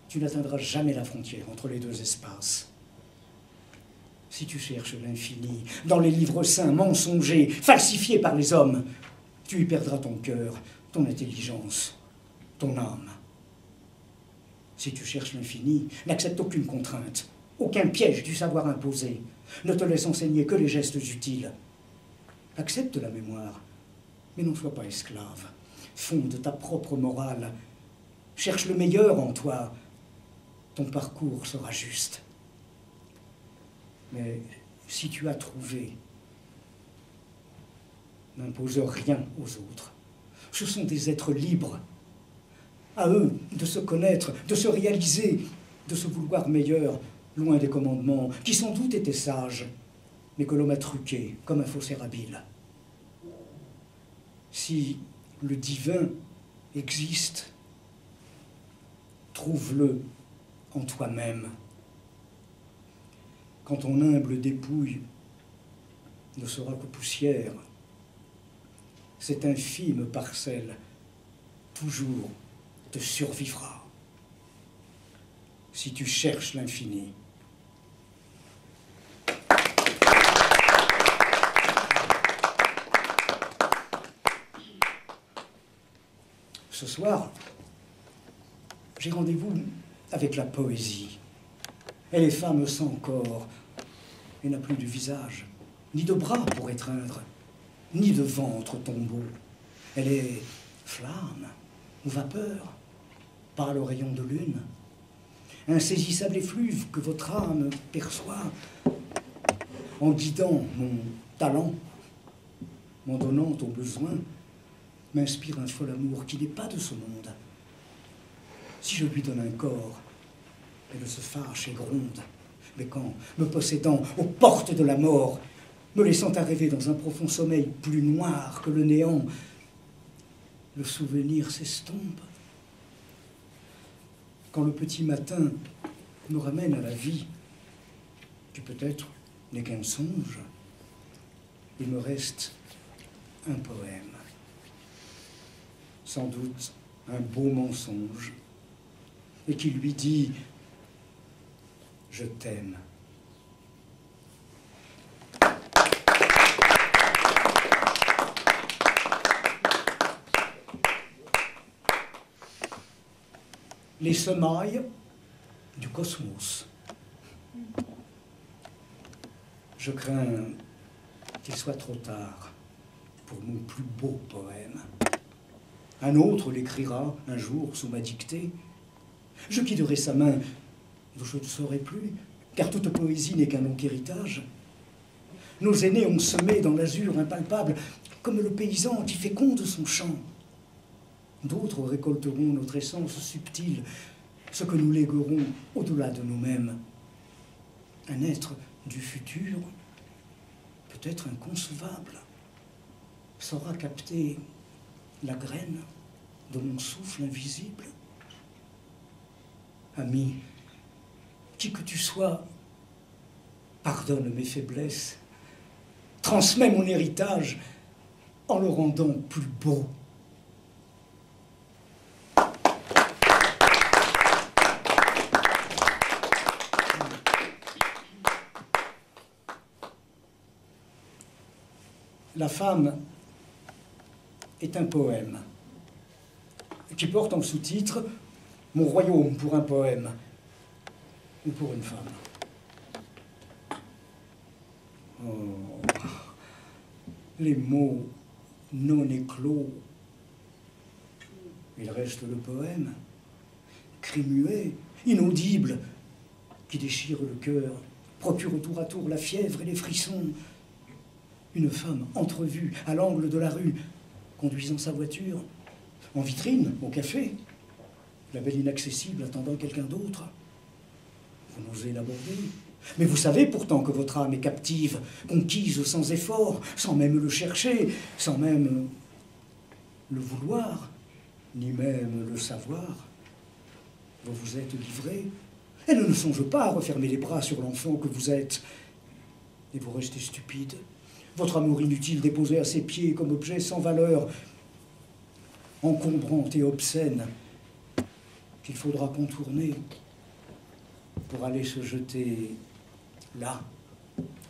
tu n'atteindras jamais la frontière entre les deux espaces. Si tu cherches l'infini dans les livres saints mensongers, falsifiés par les hommes, tu y perdras ton cœur, ton intelligence, ton âme. Si tu cherches l'infini, n'accepte aucune contrainte, aucun piège du savoir imposé. Ne te laisse enseigner que les gestes utiles. Accepte la mémoire, mais n'en sois pas esclave. fonde ta propre morale. Cherche le meilleur en toi. Ton parcours sera juste. Mais si tu as trouvé, n'impose rien aux autres. Ce sont des êtres libres. À eux de se connaître, de se réaliser, de se vouloir meilleur, loin des commandements, qui sans doute étaient sages, mais que l'homme a truqués comme un faussaire habile. Si le divin existe, trouve-le en toi-même. Quand ton humble dépouille ne sera que poussière, cette infime parcelle toujours te survivra. Si tu cherches l'infini. Ce soir, j'ai rendez-vous avec la poésie. Elle est femme sans corps et n'a plus de visage, ni de bras pour étreindre, ni de ventre tombeau. Elle est flamme ou vapeur, pâle au rayon de lune, insaisissable effluve que votre âme perçoit en guidant mon talent, m'en donnant au besoin, m'inspire un fol amour qui n'est pas de ce monde. Si je lui donne un corps, elle se fâche et gronde. Mais quand, me possédant aux portes de la mort, me laissant à rêver dans un profond sommeil plus noir que le néant, le souvenir s'estompe. Quand le petit matin me ramène à la vie, qui peut-être n'est qu'un songe, il me reste un poème. Sans doute un beau mensonge, et qui lui dit « Je t'aime ». Les semailles du cosmos. Je crains qu'il soit trop tard pour mon plus beau poème. Un autre l'écrira un jour sous ma dictée. Je quitterai sa main, d'où je ne saurai plus, car toute poésie n'est qu'un long héritage. Nos aînés ont semé dans l'azur impalpable, comme le paysan qui féconde son champ. D'autres récolteront notre essence subtile, ce que nous léguerons au-delà de nous-mêmes. Un être du futur, peut-être inconcevable, saura capter la graine de mon souffle invisible. Ami, qui que tu sois, pardonne mes faiblesses, transmets mon héritage en le rendant plus beau. La femme est un poème qui porte en sous-titre « Mon royaume pour un poème ou pour une femme ». Oh, les mots non éclos, il reste le poème, cri muet, inaudible, qui déchire le cœur, procure tour à tour la fièvre et les frissons. Une femme entrevue à l'angle de la rue, conduisant sa voiture, en vitrine, au café, la belle inaccessible attendant quelqu'un d'autre. Vous n'osez l'aborder, mais vous savez pourtant que votre âme est captive, conquise sans effort, sans même le chercher, sans même le vouloir, ni même le savoir. Vous vous êtes livré. Elle ne songe pas à refermer les bras sur l'enfant que vous êtes. Et vous restez stupide. Votre amour inutile déposé à ses pieds comme objet sans valeur, encombrant et obscène, qu'il faudra contourner pour aller se jeter là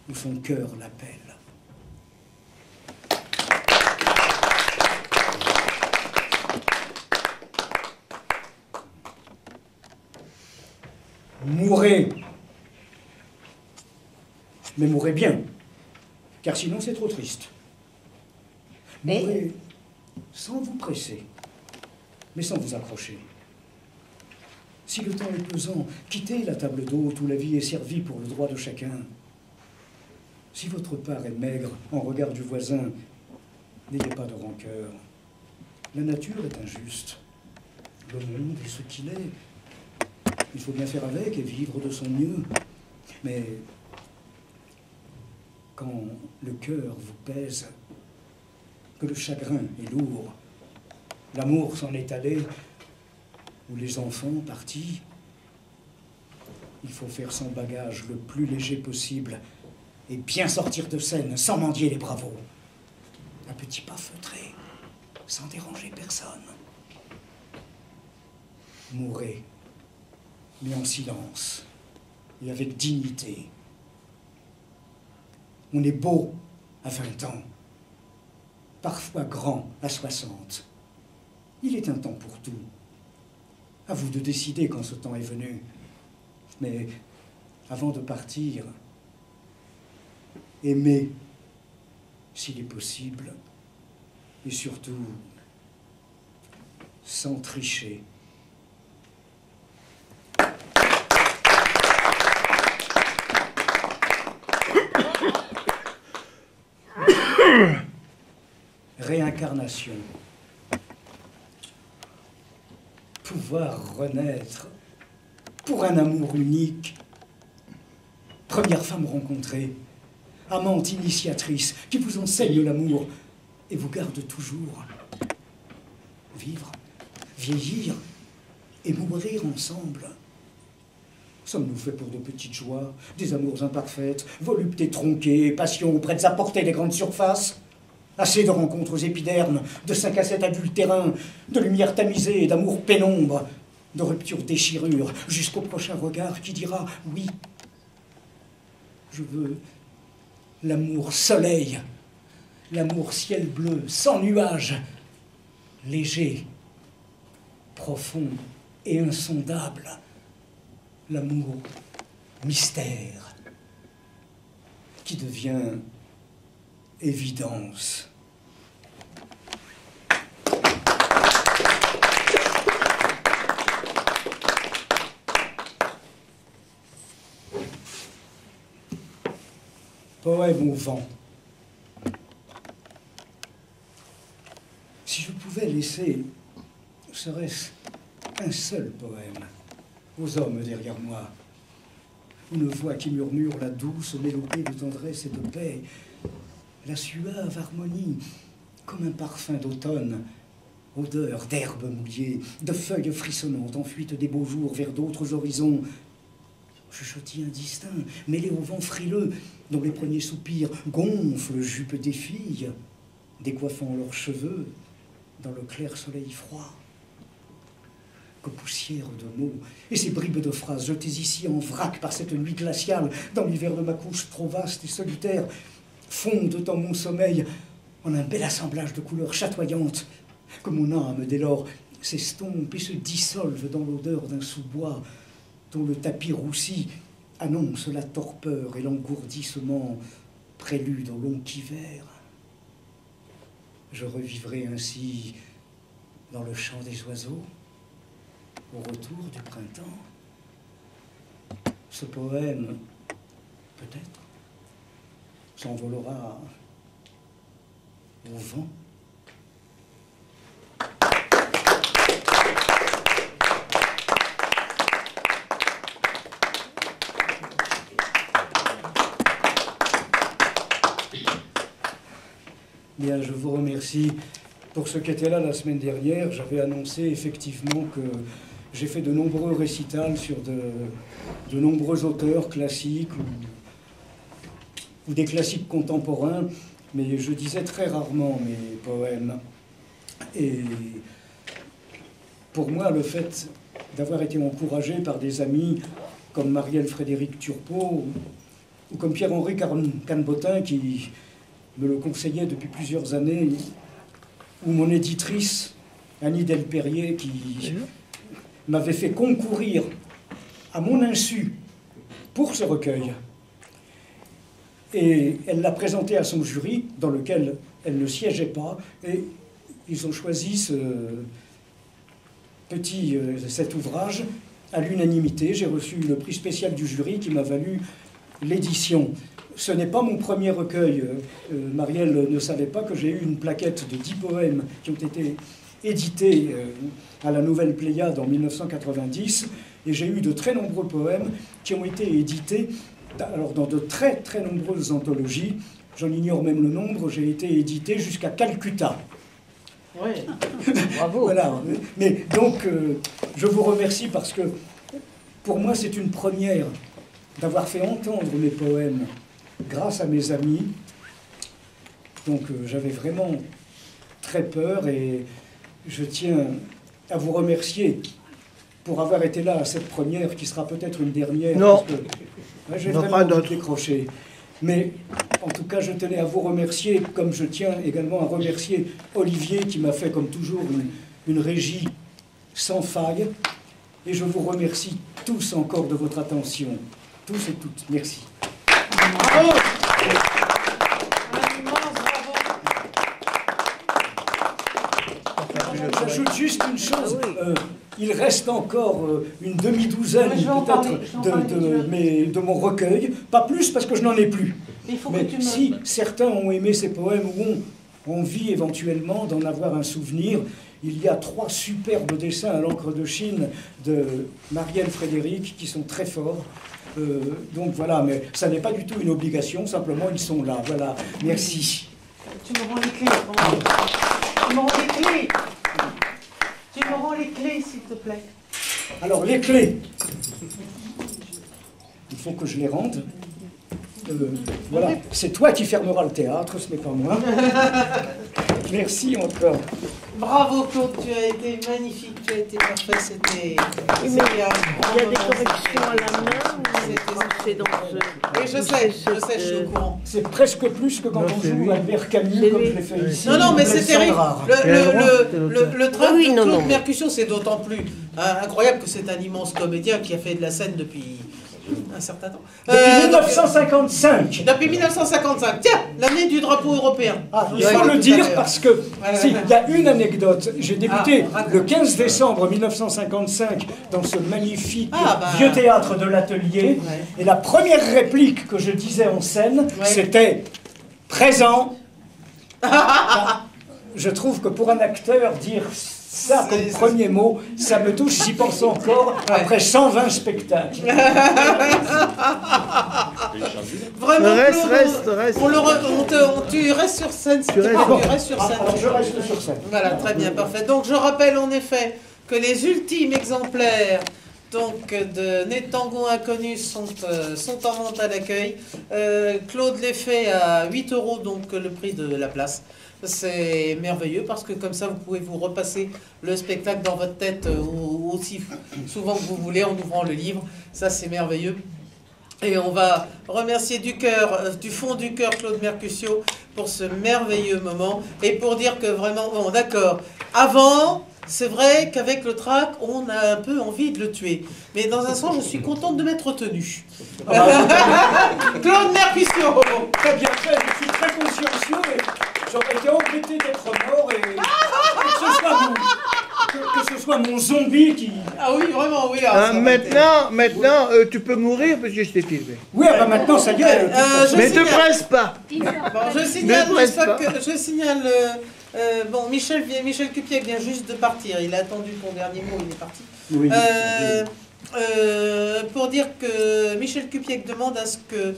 où son cœur l'appelle. Mourez, mais mourez bien, car sinon c'est trop triste. Mourez sans vous presser. mais sans vous accrocher. Si le temps est pesant, quittez la table d'hôte où la vie est servie pour le droit de chacun. Si votre part est maigre en regard du voisin, n'ayez pas de rancœur. La nature est injuste. Le monde est ce qu'il est. Il faut bien faire avec et vivre de son mieux. Mais quand le cœur vous pèse, que le chagrin est lourd, l'amour s'en est allé, ou les enfants partis, il faut faire son bagage le plus léger possible et bien sortir de scène sans mendier les bravos. Un petit pas feutré, sans déranger personne. Mourez, mais en silence et avec dignité. On est beau à 20 ans, parfois grand à 60. Il est un temps pour tout. À vous de décider quand ce temps est venu. Mais avant de partir, aimez s'il est possible, et surtout sans tricher. Réincarnation. Pouvoir renaître pour un amour unique. Première femme rencontrée, amante initiatrice qui vous enseigne l'amour et vous garde toujours. Vivre, vieillir et mourir ensemble. Sommes-nous faits pour de petites joies, des amours imparfaites, voluptés tronquées, passions prêtes à porter les grandes surfaces? Assez de rencontres épidermes, de 5 à 7 adultérins, de lumière tamisée, d'amour pénombre, de ruptures déchirures, jusqu'au prochain regard qui dira « oui ». Je veux l'amour soleil, l'amour ciel bleu, sans nuages, léger, profond et insondable, l'amour mystère, qui devient évidence. Poème au vent. Si je pouvais laisser, serait-ce un seul poème aux hommes derrière moi, une voix qui murmure la douce mélodie de tendresse et de paix, la suave harmonie, comme un parfum d'automne, odeur d'herbes mouillées, de feuilles frissonnantes en fuite des beaux jours vers d'autres horizons, chuchotis indistincts, mêlés au vent frileux, dont les premiers soupirs gonflent le jupe des filles, décoiffant leurs cheveux dans le clair soleil froid. Que poussière de mots, et ces bribes de phrases jetées ici en vrac par cette nuit glaciale, dans l'hiver de ma couche trop vaste et solitaire, fondent en mon sommeil en un bel assemblage de couleurs chatoyantes, que mon âme dès lors s'estompe et se dissolve dans l'odeur d'un sous-bois dont le tapis roussi annonce la torpeur et l'engourdissement, prélude au long hiver. Je revivrai ainsi dans le chant des oiseaux, au retour du printemps. Ce poème, peut-être, s'envolera au vent. Bien, je vous remercie. Pour ceux qui étaient là la semaine dernière, j'avais annoncé effectivement que j'ai fait de nombreux récitals sur de nombreux auteurs classiques ou des classiques contemporains, mais je disais très rarement mes poèmes. Et pour moi, le fait d'avoir été encouragé par des amis comme Marielle Frédéric Turpot ou comme Pierre-Henri Canbotin, qui me le conseillait depuis plusieurs années, ou mon éditrice, Annie Delperrier, qui m'avait fait concourir à mon insu pour ce recueil. Et elle l'a présenté à son jury, dans lequel elle ne siégeait pas, et ils ont choisi cet ouvrage à l'unanimité. J'ai reçu le prix spécial du jury qui m'a valu l'édition. Ce n'est pas mon premier recueil. Marielle ne savait pas que j'ai eu une plaquette de 10 poèmes qui ont été édités à la Nouvelle Pléiade en 1990. Et j'ai eu de très nombreux poèmes qui ont été édités alors, dans de très très nombreuses anthologies. J'en ignore même le nombre. J'ai été édité jusqu'à Calcutta. Oui, bravo. Voilà. Mais donc, je vous remercie parce que pour moi, c'est une première d'avoir fait entendre mes poèmes grâce à mes amis. Donc, j'avais vraiment très peur et je tiens à vous remercier pour avoir été là à cette première qui sera peut-être une dernière. Non, parce que, j'ai vraiment envie de décrocher. Mais en tout cas, je tenais à vous remercier, comme je tiens également à remercier Olivier qui m'a fait, comme toujours, une régie sans faille. Et je vous remercie tous encore de votre attention. Tous et toutes. Merci. Bravo. Un immense bravo. J'ajoute juste une chose. Il reste encore une demi-douzaine peut-être de mon recueil. Pas plus parce que je n'en ai plus. Mais si certains ont aimé ces poèmes ou ont envie éventuellement d'en avoir un souvenir, il y a 3 superbes dessins à l'encre de Chine de Marielle Frédéric qui sont très forts. Donc voilà, mais ça n'est pas du tout une obligation, simplement ils sont là. Voilà, merci. Tu me rends les clés. Tu me rends les clés. Tu me rends les clés, s'il te plaît. Alors, les clés. Il faut que je les rende. Voilà, c'est toi qui fermeras le théâtre, ce n'est pas moi. Merci encore. Bravo Claude, tu as été magnifique, tu as été parfait, c'était... Il y a des corrections à la main ou c'est dans ce... Oui, je sais, je suis au courant. C'est presque plus que quand on joue Albert Camus, comme je l'ai fait ici. Non, mais c'est terrible. Le train de Claude Mercutio, c'est d'autant plus incroyable que c'est un immense comédien qui a fait de la scène depuis un certain temps. Depuis 1955. Depuis 1955. Tiens, l'année du drapeau européen. Il faut le dire parce que il y a une anecdote. J'ai débuté le 15 décembre 1955 dans ce magnifique vieux théâtre de l'Atelier. Et la première réplique que je disais en scène, c'était « Présent ». Je trouve que pour un acteur, dire ça comme premier mot, ça me touche, j'y pense encore, après 120 spectacles. Vraiment, reste. Tu restes sur scène, s'il te plaît, tu restes sur scène. Alors, je reste sur scène. Voilà, très bien, parfait. Donc, je rappelle en effet que les ultimes exemplaires de Né de Tango Inconnu sont en vente à l'accueil. Claude les fait à 8 €, donc le prix de la place. C'est merveilleux parce que comme ça, vous pouvez vous repasser le spectacle dans votre tête aussi souvent que vous voulez en ouvrant le livre. Ça, c'est merveilleux. Et on va remercier du fond du cœur, Claude Mercutio pour ce merveilleux moment. Et pour dire que vraiment, bon, d'accord, avant... C'est vrai qu'avec le trac, on a un peu envie de le tuer. Mais dans un sens, je suis contente de m'être tenue. Claude Mercutio. Très bien fait, je suis très consciencieux et j'aurais été embêté d'être mort et que ce soit mon zombie qui... Ah oui, vraiment, oui. Maintenant, tu peux mourir parce que je t'ai filmé. Oui, maintenant, ça y est. Mais ne presse pas. Bon, je signale... bon, Michel Cupiec vient juste de partir. Il a attendu ton dernier mot, il est parti. Oui. Pour dire que Michel Cupiec demande à ce que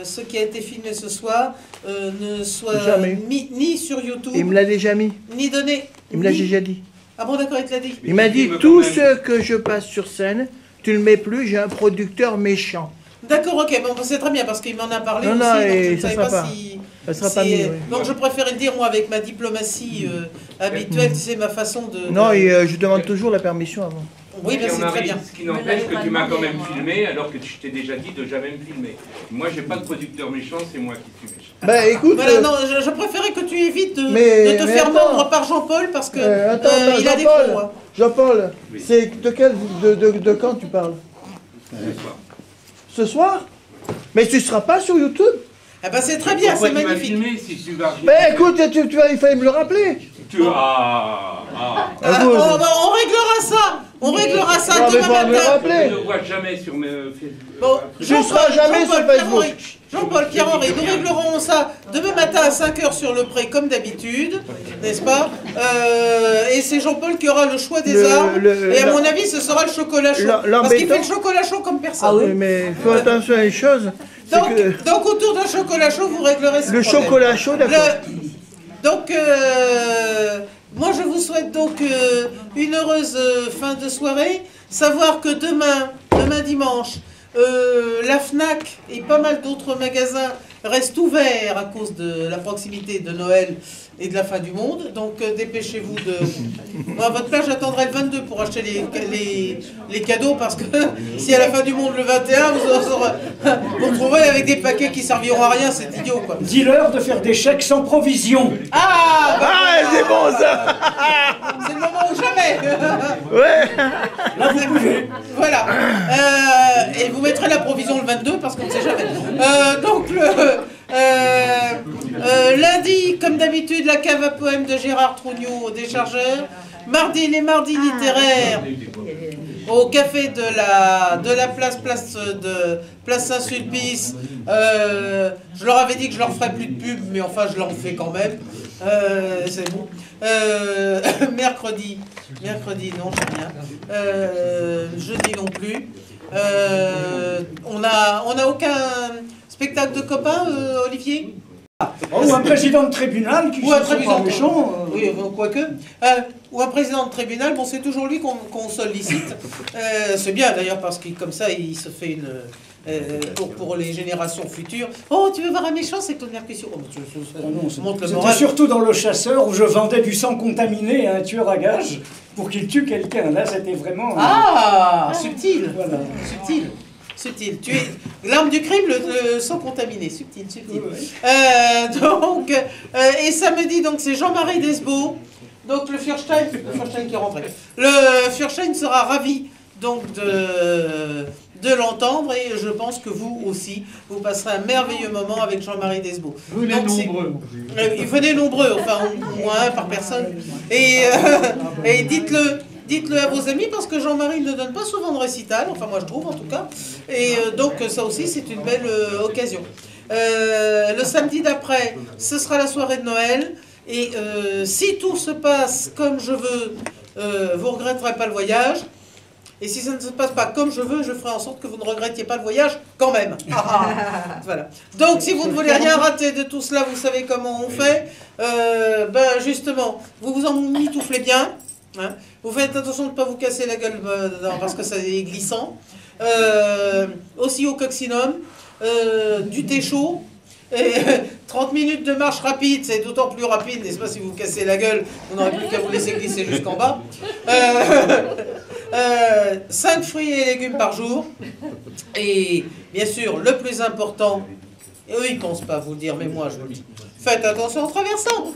ce qui a été filmé ce soir ne soit ni sur YouTube. Il me l'a déjà mis. Ni donné. Il me l'a déjà dit. Ah bon, d'accord, il te l'a dit. Il m'a dit tout ce que je passe sur scène, tu le mets plus, j'ai un producteur méchant. D'accord, ok, bon, c'est très bien parce qu'il m'en a parlé aussi. Non, Donc et je ne savais pas si. Ça sera pas mieux. Donc je préférais le dire, moi, avec ma diplomatie habituelle, tu sais, ma façon de... Non, et je demande toujours la permission avant. Oui, bien, c'est très bien. Ce qui n'empêche que tu m'as quand même filmé, alors que je t'ai déjà dit de jamais me filmer. Moi, j'ai pas de producteur méchant, c'est moi qui suis méchant. Bah écoute... Voilà, non, je préférais que tu évites de te faire mordre par Jean-Paul, parce que il a des pros. Jean-Paul, oui. C'est de quand tu parles? Ce soir. Ce soir? Mais tu seras pas sur YouTube? Ah bah c'est très bien, c'est magnifique. Filmé, si tu vas... Ben écoute, il fallait me le rappeler. On réglera ça. On réglera ça demain matin. Je ne vois jamais sur mes Bon, Je ne serai jamais sur Facebook. Jean-Paul, Pierre-Henri, nous réglerons ça demain matin à 5 h sur le pré, comme d'habitude, n'est-ce pas? Et c'est Jean-Paul qui aura le choix des armes. Et à mon avis, ce sera le chocolat chaud. Parce qu'il fait le chocolat chaud comme personne. Ah oui, mais il faut attention à une chose. Donc autour d'un chocolat chaud, vous réglerez ce Le problème. chocolat chaud, d'accord. Donc, moi je vous souhaite donc une heureuse fin de soirée. Savoir que demain dimanche, la FNAC et pas mal d'autres magasins restent ouverts à cause de la proximité de Noël et de la fin du monde. Donc dépêchez-vous de... Moi, à votre place, j'attendrai le 22 pour acheter les cadeaux, parce que si à la fin du monde le 21, vous vous retrouverez avec des paquets qui serviront à rien, c'est idiot, quoi. Dis-leur de faire des chèques sans provision. Ah, bah, C'est bon ça. c'est le moment ou jamais. Ouais. Là, vous pouvez. Voilà. Et vous mettrez la provision le 22 parce qu'on ne sait jamais. Donc, lundi, comme d'habitude, la cave à poèmes de Gérard Trougnou au déchargeur. Mardi, les mardis littéraires au café de la place Saint-Sulpice. Je leur avais dit que je leur ferais plus de pub, mais enfin, je leur fais quand même. C'est bon. Mercredi, non, je sais rien. Jeudi non plus. On n'a aucun spectacle de copains, Olivier? Ou un président de tribunal qui Ou un se président pas méchant. Oui, quoique. Ou un président de tribunal, bon, c'est toujours lui qu'on sollicite. C'est bien d'ailleurs, parce que comme ça, il se fait une... pour les générations futures. Oh, tu veux voir un méchant, c'est ton percussion. Oh, montre le C'était moral. surtout dans Le Chasseur où je vendais du sang contaminé à un tueur à gages pour qu'il tue quelqu'un. Là, c'était vraiment... Ah, subtil. Voilà. Subtil. Tu es l'arme du crime, le sang contaminé. Subtil. Oui. Et samedi, donc c'est Jean-Marie Desbeaux. Donc le Furstein qui est rentré. Le Furstein sera ravi donc de l'entendre, et je pense que vous aussi, vous passerez un merveilleux moment avec Jean-Marie Desbeaux. Venez nombreux. Venez nombreux, enfin au moins un par personne. Et dites-le à vos amis, parce que Jean-Marie ne donne pas souvent de récital, enfin moi je trouve en tout cas. Et donc ça aussi c'est une belle occasion. Le samedi d'après, ce sera la soirée de Noël. Et si tout se passe comme je veux, vous ne regretterez pas le voyage. Et si ça ne se passe pas comme je veux, je ferai en sorte que vous ne regrettiez pas le voyage quand même. Voilà. Donc si vous ne voulez rien rater de tout cela, vous savez comment on fait. Justement, vous vous emmitouflez bien. Hein. Vous faites attention de ne pas vous casser la gueule parce que ça est glissant. Aussi au coccinum, du thé chaud. Et 30 minutes de marche rapide, c'est d'autant plus rapide, n'est-ce pas, si vous vous cassez la gueule, vous n'aurez plus qu'à vous laisser glisser jusqu'en bas. 5 fruits et légumes par jour. Et bien sûr, le plus important, et eux ils ne pensent pas vous le dire, mais moi je vous le dis, faites attention en traversant.